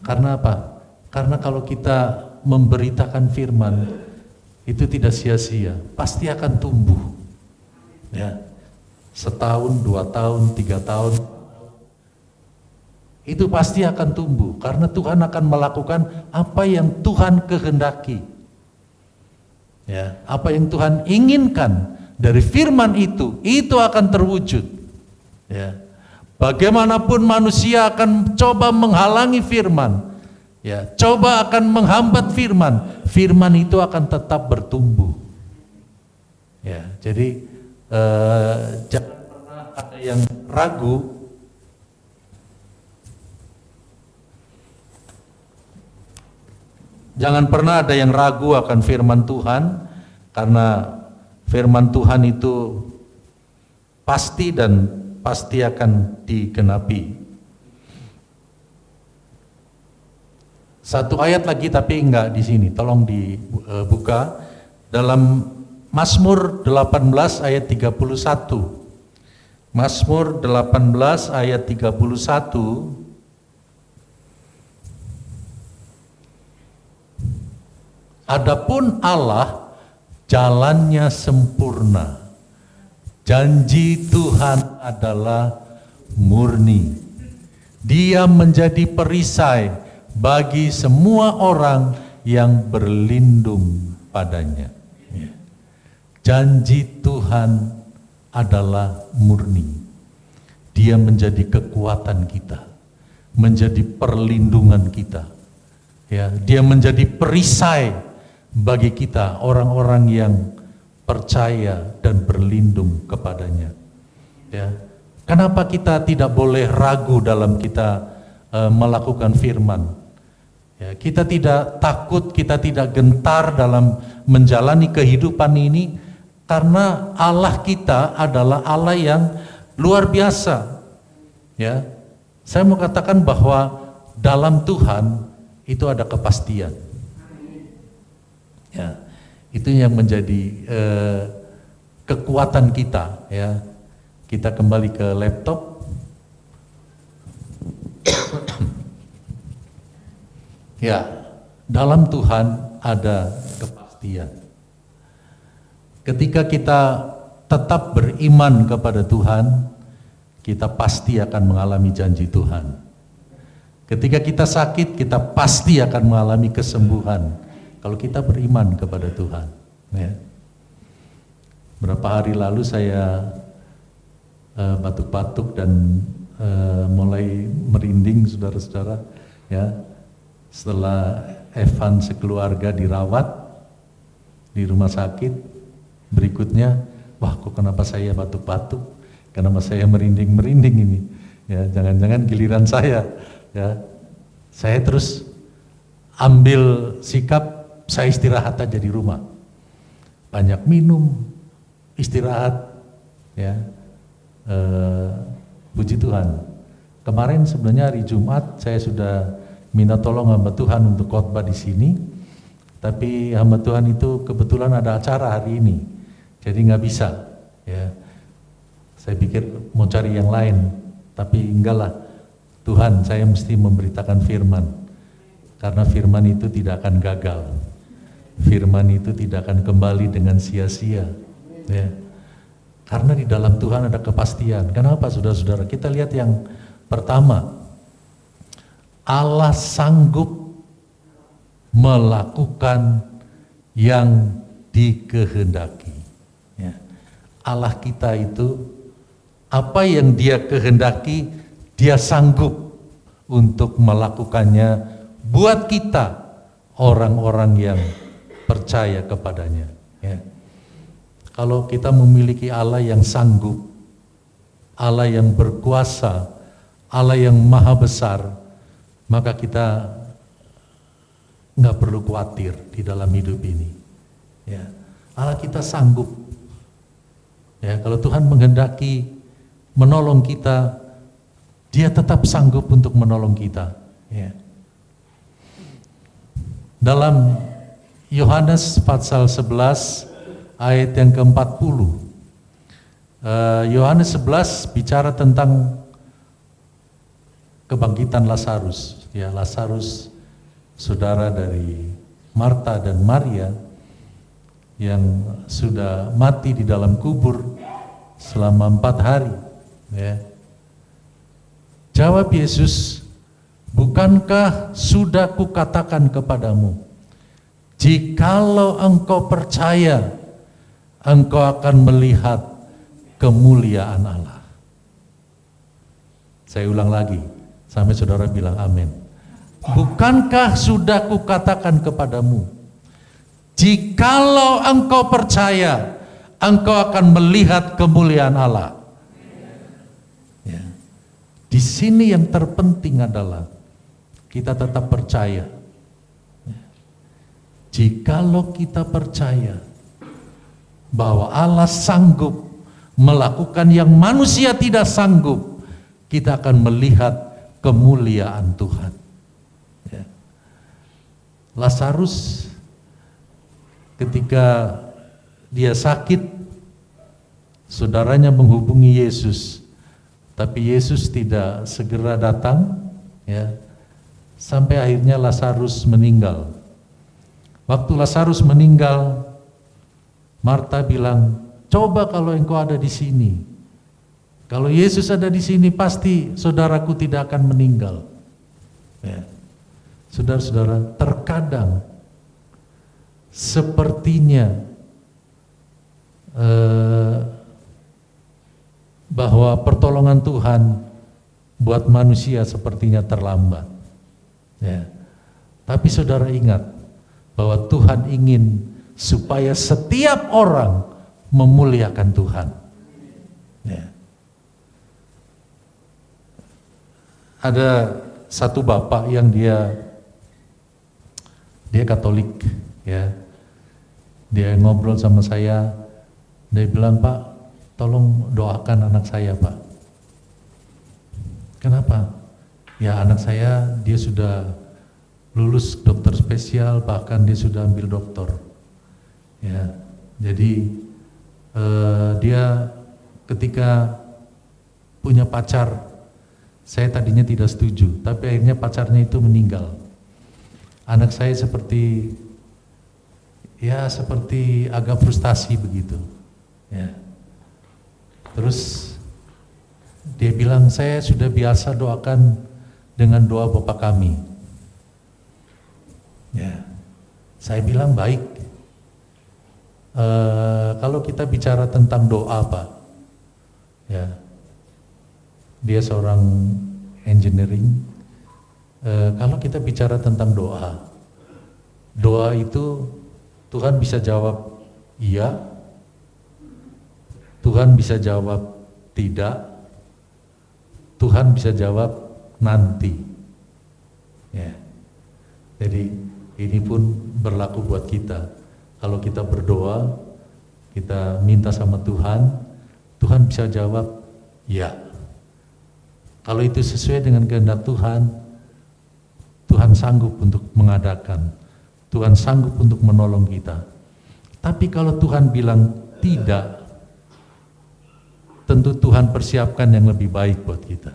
Karena apa? Karena kalau kita memberitakan firman itu tidak sia-sia, pasti akan tumbuh. Ya. Setahun, 2 tahun, 3 tahun, itu pasti akan tumbuh karena Tuhan akan melakukan apa yang Tuhan kehendaki. Ya, apa yang Tuhan inginkan dari firman itu akan terwujud. Ya. Bagaimanapun manusia akan coba menghalangi firman, ya, coba akan menghambat firman, firman itu akan tetap bertumbuh. Ya, jadi jangan pernah ada yang ragu. Jangan pernah ada yang ragu akan firman Tuhan, karena firman Tuhan itu pasti dan pasti akan digenapi. Satu ayat lagi tapi enggak di sini, tolong dibuka dalam Mazmur 18 ayat 31. Mazmur 18 ayat 31. Adapun Allah jalannya sempurna, janji Tuhan adalah murni. Dia menjadi perisai bagi semua orang yang berlindung padanya. Janji Tuhan adalah murni. Dia menjadi kekuatan kita, menjadi perlindungan kita. Ya, dia menjadi perisai bagi kita, orang-orang yang percaya dan berlindung kepadanya. Ya. Kenapa kita tidak boleh ragu dalam kita melakukan firman? Ya, kita tidak takut, kita tidak gentar dalam menjalani kehidupan ini, karena Allah kita adalah Allah yang luar biasa. Ya, saya mau katakan bahwa dalam Tuhan itu ada kepastian. Ya, itu yang menjadi kekuatan kita. Ya, kita kembali ke laptop. Ya, dalam Tuhan ada kepastian. Ketika kita tetap beriman kepada Tuhan, kita pasti akan mengalami janji Tuhan. Ketika kita sakit, kita pasti akan mengalami kesembuhan. Kalau kita beriman kepada Tuhan. Ya. Berapa hari lalu saya batuk-batuk dan mulai merinding, saudara-saudara. Ya, setelah Evan sekeluarga dirawat di rumah sakit, berikutnya, wah kok kenapa saya batuk-batuk? Kenapa saya merinding-merinding ini? Ya, jangan-jangan giliran saya. Ya, saya terus ambil sikap, saya istirahat aja di rumah, banyak minum, istirahat, ya. Puji Tuhan. Kemarin sebenarnya hari Jumat saya sudah minta tolong hamba Tuhan untuk khotbah di sini, tapi hamba Tuhan itu kebetulan ada acara hari ini, jadi nggak bisa. Ya, saya pikir mau cari yang lain, tapi enggak lah. Tuhan, saya mesti memberitakan firman, karena firman itu tidak akan gagal. Firman itu tidak akan kembali dengan sia-sia. Ya. Karena di dalam Tuhan ada kepastian. Kenapa saudara-saudara? Kita lihat yang pertama, Allah sanggup melakukan yang dikehendaki. Ya. Allah kita itu, apa yang Dia kehendaki, Dia sanggup untuk melakukannya buat kita, orang-orang yang percaya kepadanya. Ya. Kalau kita memiliki Allah yang sanggup, Allah yang berkuasa, Allah yang maha besar, maka kita nggak perlu khawatir di dalam hidup ini. Ya. Allah kita sanggup. Ya, kalau Tuhan menghendaki menolong kita, Dia tetap sanggup untuk menolong kita. Ya. Dalam Yohanes pasal 11 ayat yang ke-40, Yohanes 11 bicara tentang kebangkitan Lazarus. Ya, Lazarus saudara dari Marta dan Maria yang sudah mati di dalam kubur selama 4 hari. Ya. Jawab Yesus Bukankah sudah kukatakan kepadamu, jikalau engkau percaya, engkau akan melihat kemuliaan Allah. Saya ulang lagi, sampai saudara bilang amin. Bukankah sudah kukatakan kepadamu, jikalau engkau percaya, engkau akan melihat kemuliaan Allah. Ya. Di sini yang terpenting adalah kita tetap percaya. Jikalau kita percaya bahwa Allah sanggup melakukan yang manusia tidak sanggup, kita akan melihat kemuliaan Tuhan. Ya. Lazarus ketika dia sakit, saudaranya menghubungi Yesus, tapi Yesus tidak segera datang, ya, sampai akhirnya Lazarus meninggal. Waktu Lazarus meninggal, Marta bilang, coba kalau engkau ada di sini, kalau Yesus ada di sini, pasti saudaraku tidak akan meninggal. Ya. Saudara-saudara, terkadang sepertinya bahwa pertolongan Tuhan buat manusia sepertinya terlambat. Ya. Tapi saudara ingat bahwa Tuhan ingin supaya setiap orang memuliakan Tuhan. Ya. Ada satu bapak yang dia Katolik, ya. Dia ngobrol sama saya, dia bilang, Pak, tolong doakan anak saya, Pak. Kenapa? Ya, anak saya dia sudah lulus dokter spesial, bahkan dia sudah ambil doktor. Ya, jadi dia ketika punya pacar, saya tadinya tidak setuju, tapi akhirnya pacarnya itu meninggal. Anak saya seperti agak frustasi begitu. Ya. Terus dia bilang, saya sudah biasa doakan dengan doa Bapa kami. Ya, saya bilang baik. Kalau kita bicara tentang doa, Pak, ya, dia seorang engineering. Kalau kita bicara tentang doa itu Tuhan bisa jawab iya, Tuhan bisa jawab tidak, Tuhan bisa jawab nanti. Ya. Jadi ini pun berlaku buat kita. Kalau kita berdoa, kita minta sama Tuhan, Tuhan bisa jawab ya. Kalau itu sesuai dengan kehendak Tuhan, Tuhan sanggup untuk mengadakan, Tuhan sanggup untuk menolong kita. Tapi kalau Tuhan bilang tidak, tentu Tuhan persiapkan yang lebih baik buat kita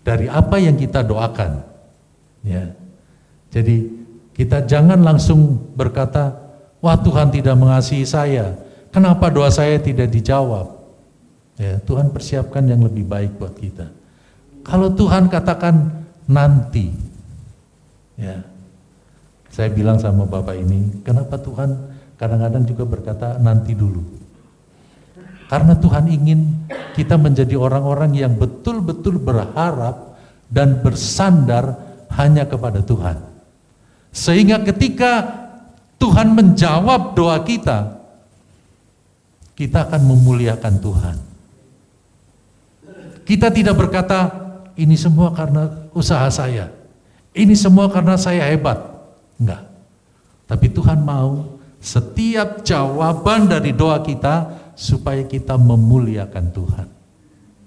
dari apa yang kita doakan. Ya. Jadi kita jangan langsung berkata, wah Tuhan tidak mengasihi saya, kenapa doa saya tidak dijawab? Ya, Tuhan persiapkan yang lebih baik buat kita. Kalau Tuhan katakan nanti, ya, saya bilang sama Bapak ini, kenapa Tuhan kadang-kadang juga berkata nanti dulu? Karena Tuhan ingin kita menjadi orang-orang yang betul-betul berharap dan bersandar hanya kepada Tuhan. Sehingga ketika Tuhan menjawab doa kita, kita akan memuliakan Tuhan. Kita tidak berkata, ini semua karena usaha saya, ini semua karena saya hebat. Enggak. Tapi Tuhan mau setiap jawaban dari doa kita supaya kita memuliakan Tuhan.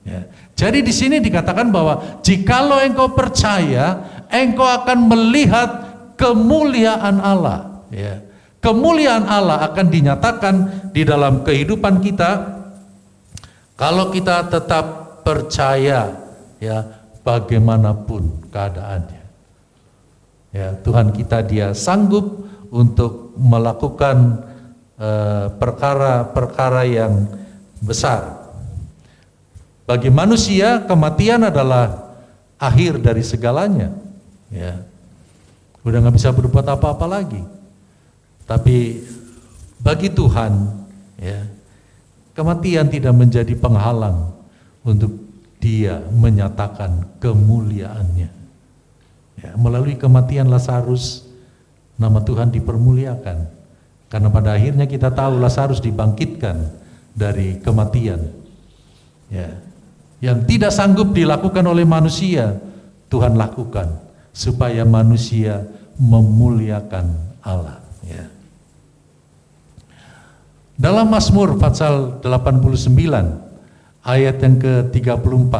Ya. Jadi di sini dikatakan bahwa jikalau engkau percaya, engkau akan melihat kemuliaan Allah. Ya. Kemuliaan Allah akan dinyatakan di dalam kehidupan kita kalau kita tetap percaya, ya, bagaimanapun keadaannya. Ya, Tuhan kita dia sanggup untuk melakukan perkara-perkara yang besar. Bagi manusia kematian adalah akhir dari segalanya. ya, udah nggak bisa berbuat apa-apa lagi. Tapi bagi Tuhan, ya, kematian tidak menjadi penghalang untuk Dia menyatakan kemuliaannya. Ya, melalui kematian Lazarus, nama Tuhan dipermuliakan. Karena pada akhirnya kita tahu Lazarus dibangkitkan dari kematian. Ya, yang tidak sanggup dilakukan oleh manusia, Tuhan lakukan supaya manusia memuliakan Allah. Ya. Dalam Mazmur pasal 89 ayat yang ke-34,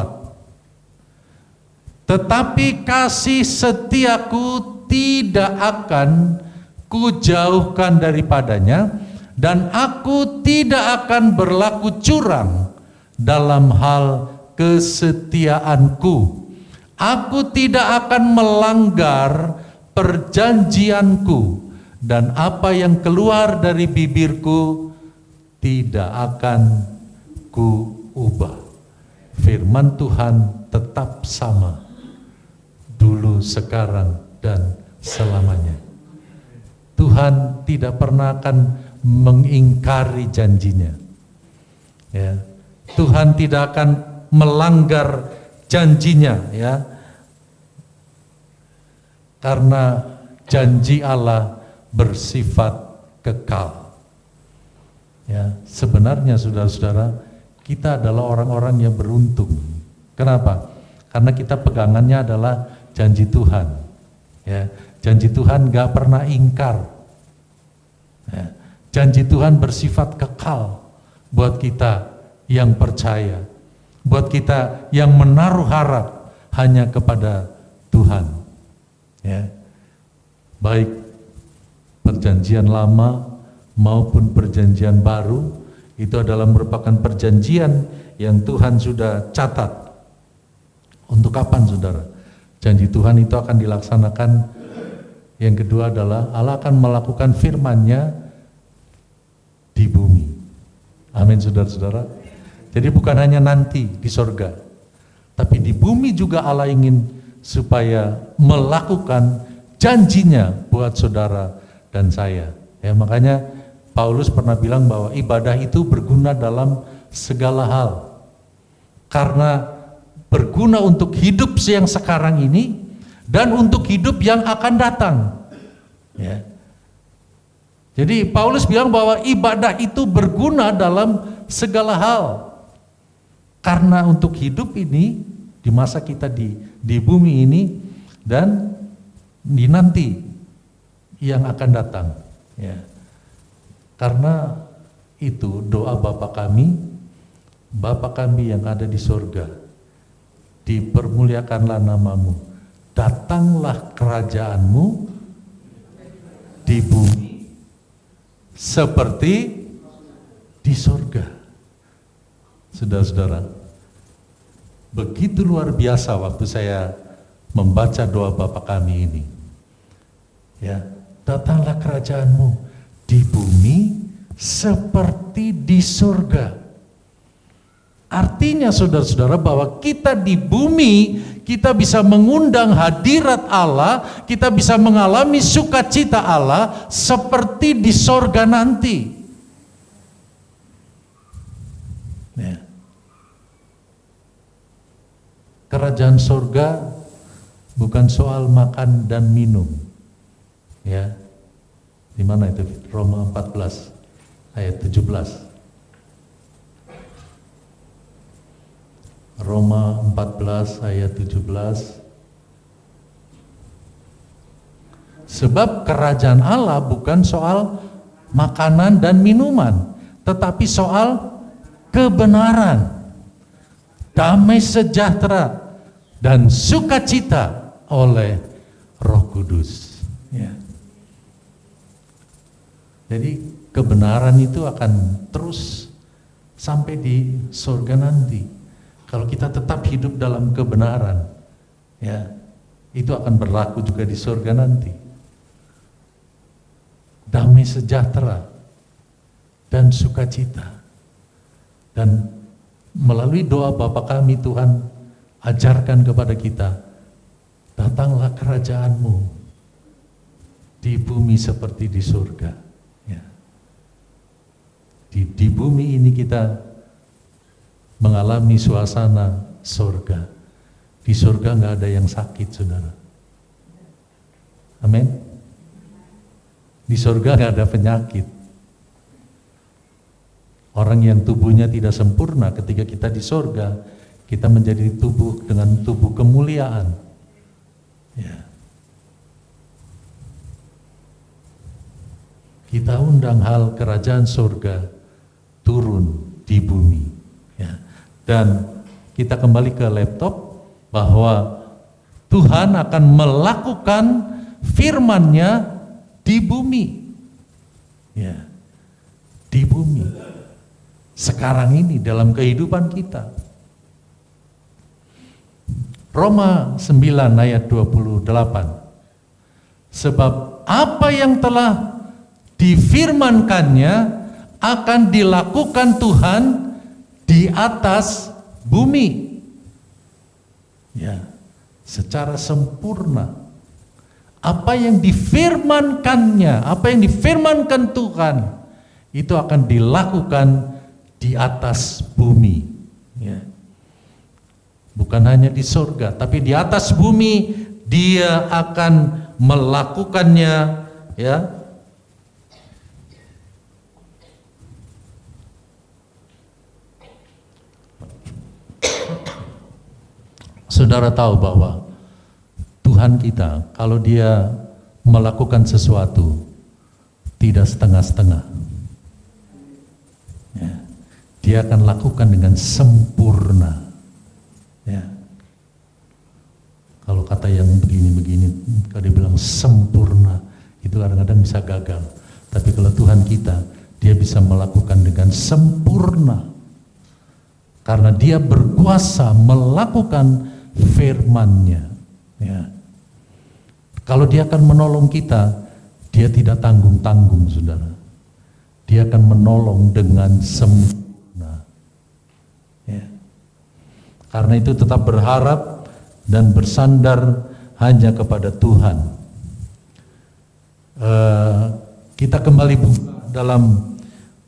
tetapi kasih setiaku tidak akan kujauhkan daripadanya, dan aku tidak akan berlaku curang dalam hal kesetiaanku. Aku tidak akan melanggar perjanjianku, dan apa yang keluar dari bibirku tidak akan kuubah. Firman Tuhan tetap sama, dulu, sekarang, dan selamanya. Tuhan tidak pernah akan mengingkari janjinya. Ya. Tuhan tidak akan melanggar janjinya, ya. Karena janji Allah bersifat kekal. Ya, sebenarnya saudara-saudara, kita adalah orang-orang yang beruntung. Kenapa? Karena kita pegangannya adalah janji Tuhan. Ya, janji Tuhan gak pernah ingkar. Ya, janji Tuhan bersifat kekal buat kita yang percaya, buat kita yang menaruh harap hanya kepada Tuhan. Ya, baik perjanjian lama maupun perjanjian baru, itu adalah merupakan perjanjian yang Tuhan sudah catat. Untuk kapan, saudara? Janji Tuhan itu akan dilaksanakan. Yang kedua adalah Allah akan melakukan firman-Nya di bumi. Amin, saudara-saudara. Jadi bukan hanya nanti di sorga, tapi di bumi juga Allah ingin supaya melakukan janjinya buat saudara dan saya. Ya, makanya Paulus pernah bilang bahwa ibadah itu berguna dalam segala hal. Karena berguna untuk hidup yang sekarang ini dan untuk hidup yang akan datang. Ya. Jadi Paulus bilang bahwa ibadah itu berguna dalam segala hal. Karena untuk hidup ini, di masa kita di bumi ini, dan di nanti yang akan datang. Ya. Karena itu doa Bapa kami yang ada di sorga, dipermuliakanlah namamu, datanglah kerajaanmu di bumi seperti di sorga. Saudara-saudara, begitu luar biasa waktu saya membaca doa Bapa kami ini. Ya, datanglah kerajaanmu di bumi seperti di sorga. Artinya saudara-saudara bahwa kita di bumi, kita bisa mengundang hadirat Allah, kita bisa mengalami sukacita Allah seperti di sorga nanti. Ya. Kerajaan sorga bukan soal makan dan minum. Ya. Di mana itu? Roma 14 ayat 17. Roma 14 ayat 17. Sebab kerajaan Allah bukan soal makanan dan minuman, tetapi soal kebenaran, damai sejahtera, dan sukacita oleh Roh Kudus. Ya. Jadi kebenaran itu akan terus sampai di surga nanti. Kalau kita tetap hidup dalam kebenaran, ya, itu akan berlaku juga di surga nanti. Damai sejahtera dan sukacita. Dan melalui doa Bapa kami, Tuhan ajarkan kepada kita, datanglah kerajaanmu di bumi seperti di surga. Ya. Di bumi ini kita mengalami suasana surga. Di surga nggak ada yang sakit, saudara. Amin. Di surga nggak ada penyakit. Orang yang tubuhnya tidak sempurna, ketika kita di surga, kita menjadi tubuh dengan tubuh kemuliaan. Ya. Kita undang hal kerajaan surga turun di bumi. Ya. Dan kita kembali ke laptop bahwa Tuhan akan melakukan firman-Nya di bumi. Ya. Di bumi. Sekarang ini dalam kehidupan kita. Roma 9 ayat 28. Sebab apa yang telah difirmankannya akan dilakukan Tuhan di atas bumi. Ya, secara sempurna. Apa yang difirmankannya, apa yang difirmankan Tuhan, itu akan dilakukan di atas bumi. Ya. Bukan hanya di surga, tapi di atas bumi Dia akan melakukannya, ya. Saudara tahu bahwa Tuhan kita kalau Dia melakukan sesuatu tidak setengah-setengah. Ya. Dia akan lakukan dengan sempurna. Ya. Kalau kata yang begini-begini, kalau dibilang sempurna, itu kadang-kadang bisa gagal. Tapi kalau Tuhan kita, Dia bisa melakukan dengan sempurna. Karena Dia berkuasa melakukan firman-Nya. Ya. Kalau Dia akan menolong kita, Dia tidak tanggung-tanggung, saudara. Dia akan menolong dengan sempurna. Ya. Karena itu tetap berharap dan bersandar hanya kepada Tuhan. Kita kembali buka dalam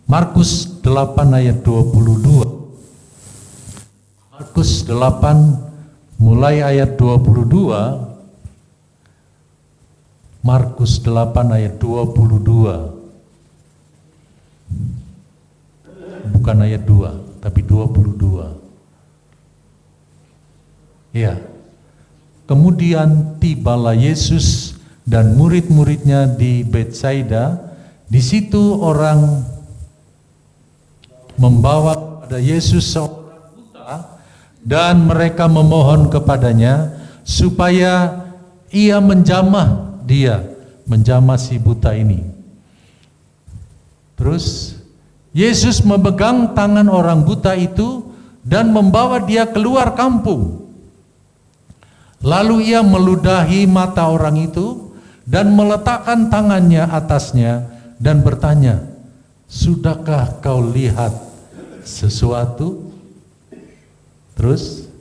Markus 8 ayat 22. Markus 8 mulai ayat 22. Markus 8 ayat 22. Bukan ayat 2, tapi 22. Ya. Kemudian tibalah Yesus dan murid-muridnya di Betsaida. Di situ orang membawa kepada Yesus seorang buta dan mereka memohon kepadanya supaya ia menjamah si buta ini. Terus Yesus memegang tangan orang buta itu dan membawa dia keluar kampung. Lalu ia meludahi mata orang itu dan meletakkan tangannya atasnya dan bertanya, "Sudahkah kau lihat sesuatu?" Terus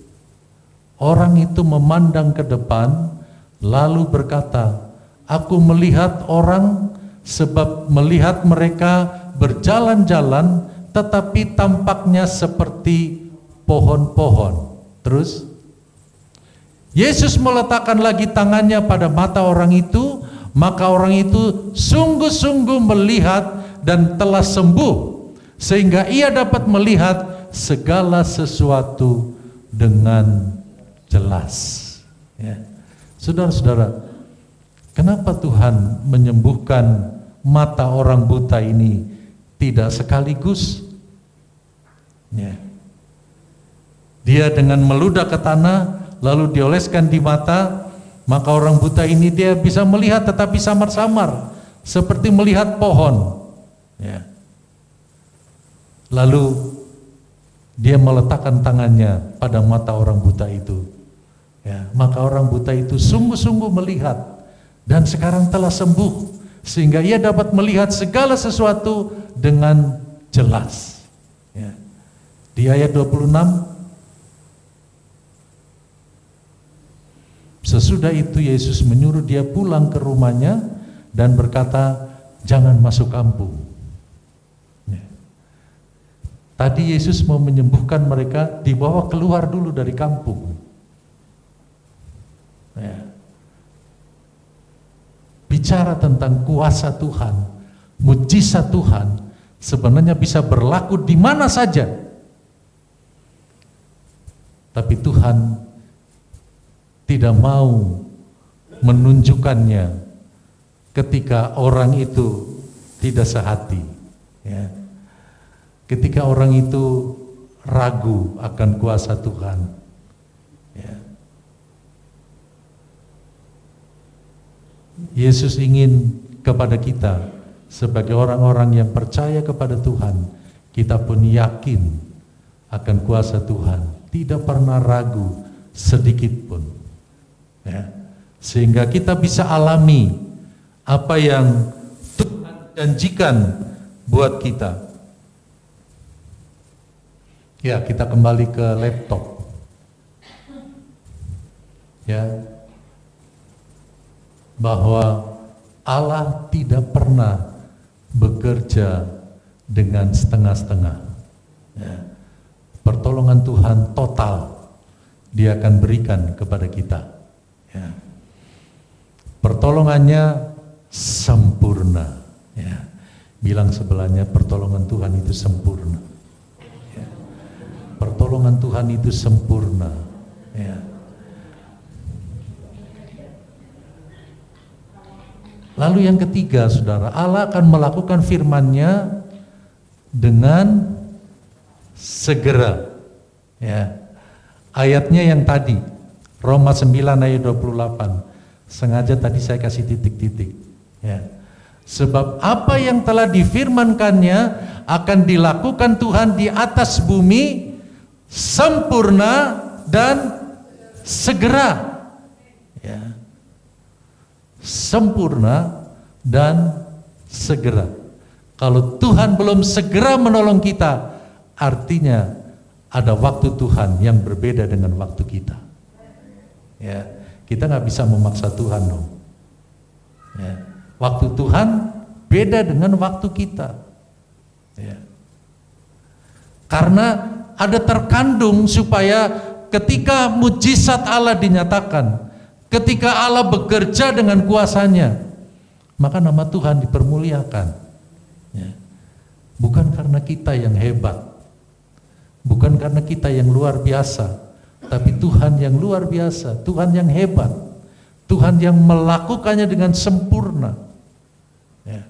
orang itu memandang ke depan lalu berkata, "Aku melihat orang sebab melihat mereka berjalan-jalan tetapi tampaknya seperti pohon-pohon." Terus Yesus meletakkan lagi tangannya pada mata orang itu, maka orang itu sungguh-sungguh melihat dan telah sembuh, sehingga ia dapat melihat segala sesuatu dengan jelas. Ya. Saudara-saudara, kenapa Tuhan menyembuhkan mata orang buta ini tidak sekaligus? Ya. Dia dengan meludah ke tanah, lalu dioleskan di mata, maka orang buta ini dia bisa melihat tetapi samar-samar, seperti melihat pohon. Ya. Lalu dia meletakkan tangannya pada mata orang buta itu. Ya, maka orang buta itu sungguh-sungguh melihat dan sekarang telah sembuh, sehingga ia dapat melihat segala sesuatu dengan jelas. Ya. Di ayat 26, Sesudah itu Yesus menyuruh dia pulang ke rumahnya dan berkata, jangan masuk kampung. Ya. Tadi Yesus mau menyembuhkan mereka, dibawa keluar dulu dari kampung. Ya. Bicara tentang kuasa Tuhan, mujizat Tuhan, sebenarnya bisa berlaku di mana saja. Tapi Tuhan tidak mau menunjukkannya ketika orang itu tidak sehati, ya. Ketika orang itu ragu akan kuasa Tuhan, ya. Yesus ingin kepada kita sebagai orang-orang yang percaya kepada Tuhan, kita pun yakin akan kuasa Tuhan, tidak pernah ragu sedikit pun, ya. Sehingga kita bisa alami apa yang Tuhan janjikan buat kita. Ya, kita kembali ke laptop. Ya, bahwa Allah tidak pernah bekerja dengan setengah-setengah. Ya. Pertolongan Tuhan total Dia akan berikan kepada kita. Ya. Pertolongannya sempurna. Ya. Bilang sebelahnya, pertolongan Tuhan itu sempurna. Ya. Pertolongan Tuhan itu sempurna. Ya. Lalu yang ketiga, saudara, Allah akan melakukan firman-Nya dengan segera. Ya. Ayatnya yang tadi, Roma 9 ayat 28. Sengaja tadi saya kasih titik-titik. Ya. Sebab apa yang telah difirmankannya akan dilakukan Tuhan di atas bumi sempurna dan segera. Ya. Sempurna dan segera. Kalau Tuhan belum segera menolong kita, artinya ada waktu Tuhan yang berbeda dengan waktu kita. Ya, kita nggak bisa memaksa Tuhan dong. Ya, waktu Tuhan beda dengan waktu kita. Ya. Karena ada terkandung supaya ketika mujizat Allah dinyatakan, ketika Allah bekerja dengan kuasanya, maka nama Tuhan dipermuliakan. Ya. Bukan karena kita yang hebat, bukan karena kita yang luar biasa, tapi Tuhan yang luar biasa, Tuhan yang hebat, Tuhan yang melakukannya dengan sempurna. Ya.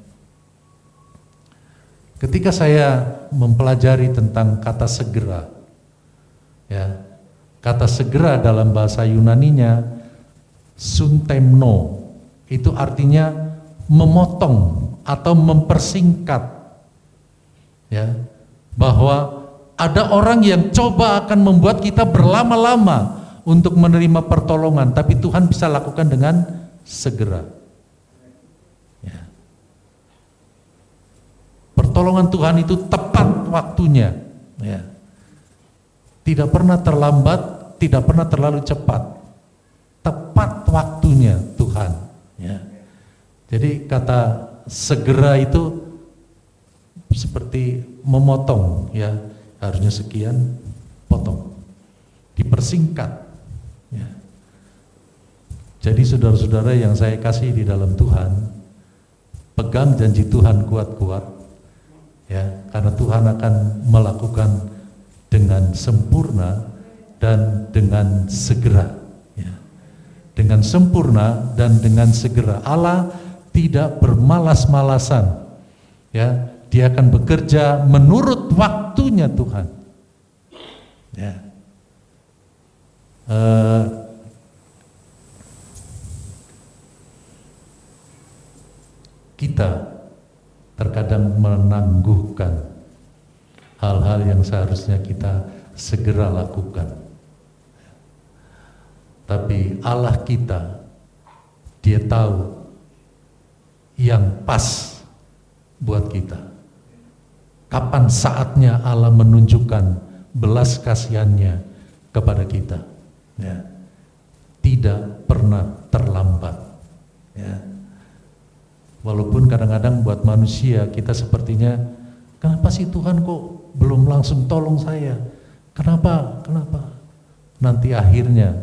Ketika saya mempelajari tentang kata segera, ya, kata segera dalam bahasa Yunaninya suntemno, itu artinya memotong atau mempersingkat, ya, bahwa ada orang yang coba akan membuat kita berlama-lama untuk menerima pertolongan, tapi Tuhan bisa lakukan dengan segera. Ya. Pertolongan Tuhan itu tepat waktunya, ya. Tidak pernah terlambat, tidak pernah terlalu cepat. Tepat waktunya Tuhan. Ya. Jadi kata segera itu seperti memotong, ya, harusnya sekian, potong, dipersingkat. Ya. Jadi saudara-saudara yang saya kasih di dalam Tuhan, pegang janji Tuhan kuat-kuat, ya, karena Tuhan akan melakukan dengan sempurna dan dengan segera. Dengan sempurna dan dengan segera. Allah tidak bermalas-malasan, ya, Dia akan bekerja menurut waktunya Tuhan. Ya. Kita terkadang menangguhkan hal-hal yang seharusnya kita segera lakukan. Tapi Allah kita, Dia tahu yang pas buat kita. Kapan saatnya Allah menunjukkan belas kasihannya kepada kita. Ya. Tidak pernah pernah terlambat. Ya. Walaupun kadang-kadang buat manusia kita sepertinya, kenapa sih Tuhan kok belum langsung tolong saya? Kenapa? Nanti akhirnya,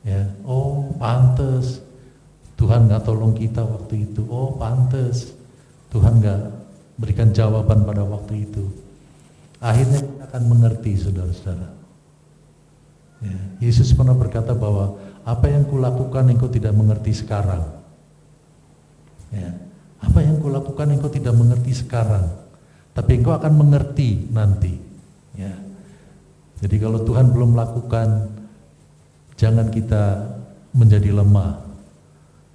ya, oh pantes Tuhan nggak tolong kita waktu itu. Oh pantes Tuhan nggak berikan jawaban pada waktu itu. Akhirnya kita akan mengerti, saudara-saudara. Ya, Yesus pernah berkata bahwa apa yang kulakukan engkau tidak mengerti sekarang. Ya, apa yang kulakukan engkau tidak mengerti sekarang, tapi engkau akan mengerti nanti. Ya. Jadi kalau Tuhan belum lakukan, jangan kita menjadi lemah.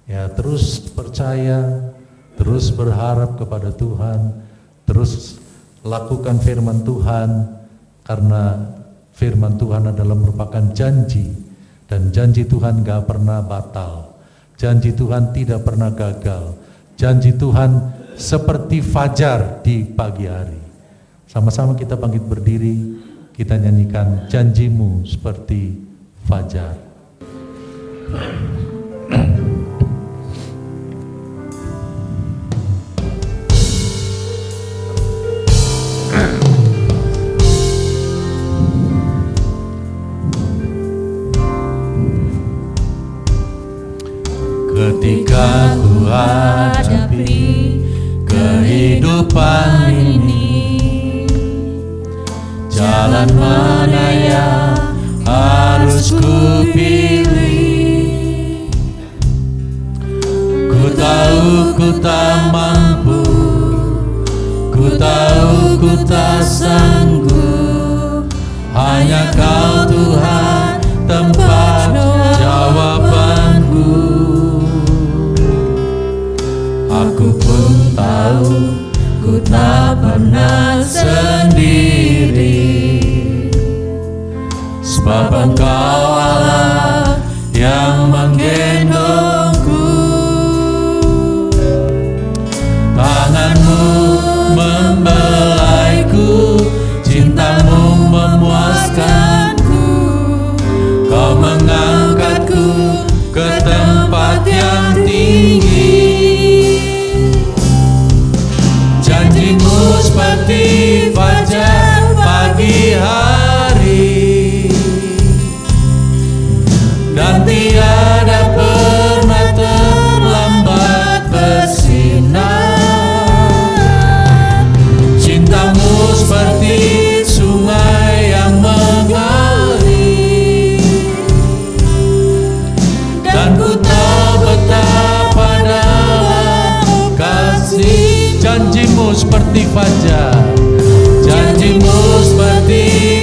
Ya, terus percaya, terus berharap kepada Tuhan, terus lakukan firman Tuhan, karena firman Tuhan adalah merupakan janji, dan janji Tuhan gak pernah batal, janji Tuhan tidak pernah gagal, janji Tuhan seperti fajar di pagi hari. Sama-sama kita bangkit berdiri, kita nyanyikan janjimu seperti fajar. Ketika ku hadapi kehidupan ini, jalan mana yang harus ku pilih? Ku tahu ku tak mampu, ku tahu ku tak sanggup, hanya Kau Tuhan tempat jawabanku. Aku pun tahu ku tak pernah sendiri, sebab Engkau Allah yang menggendongku. Tanganmu membelaiku, cintamu memuaskanku. Kau mengangkatku ke tempat yang tinggi. Janjimu seperti fajar pagi hari, dan tiada pernah terlambat bersinar. Cintamu seperti sungai yang mengalir, dan ku tahu betapa dalam kasih. Janjimu seperti fajar, janjimu seperti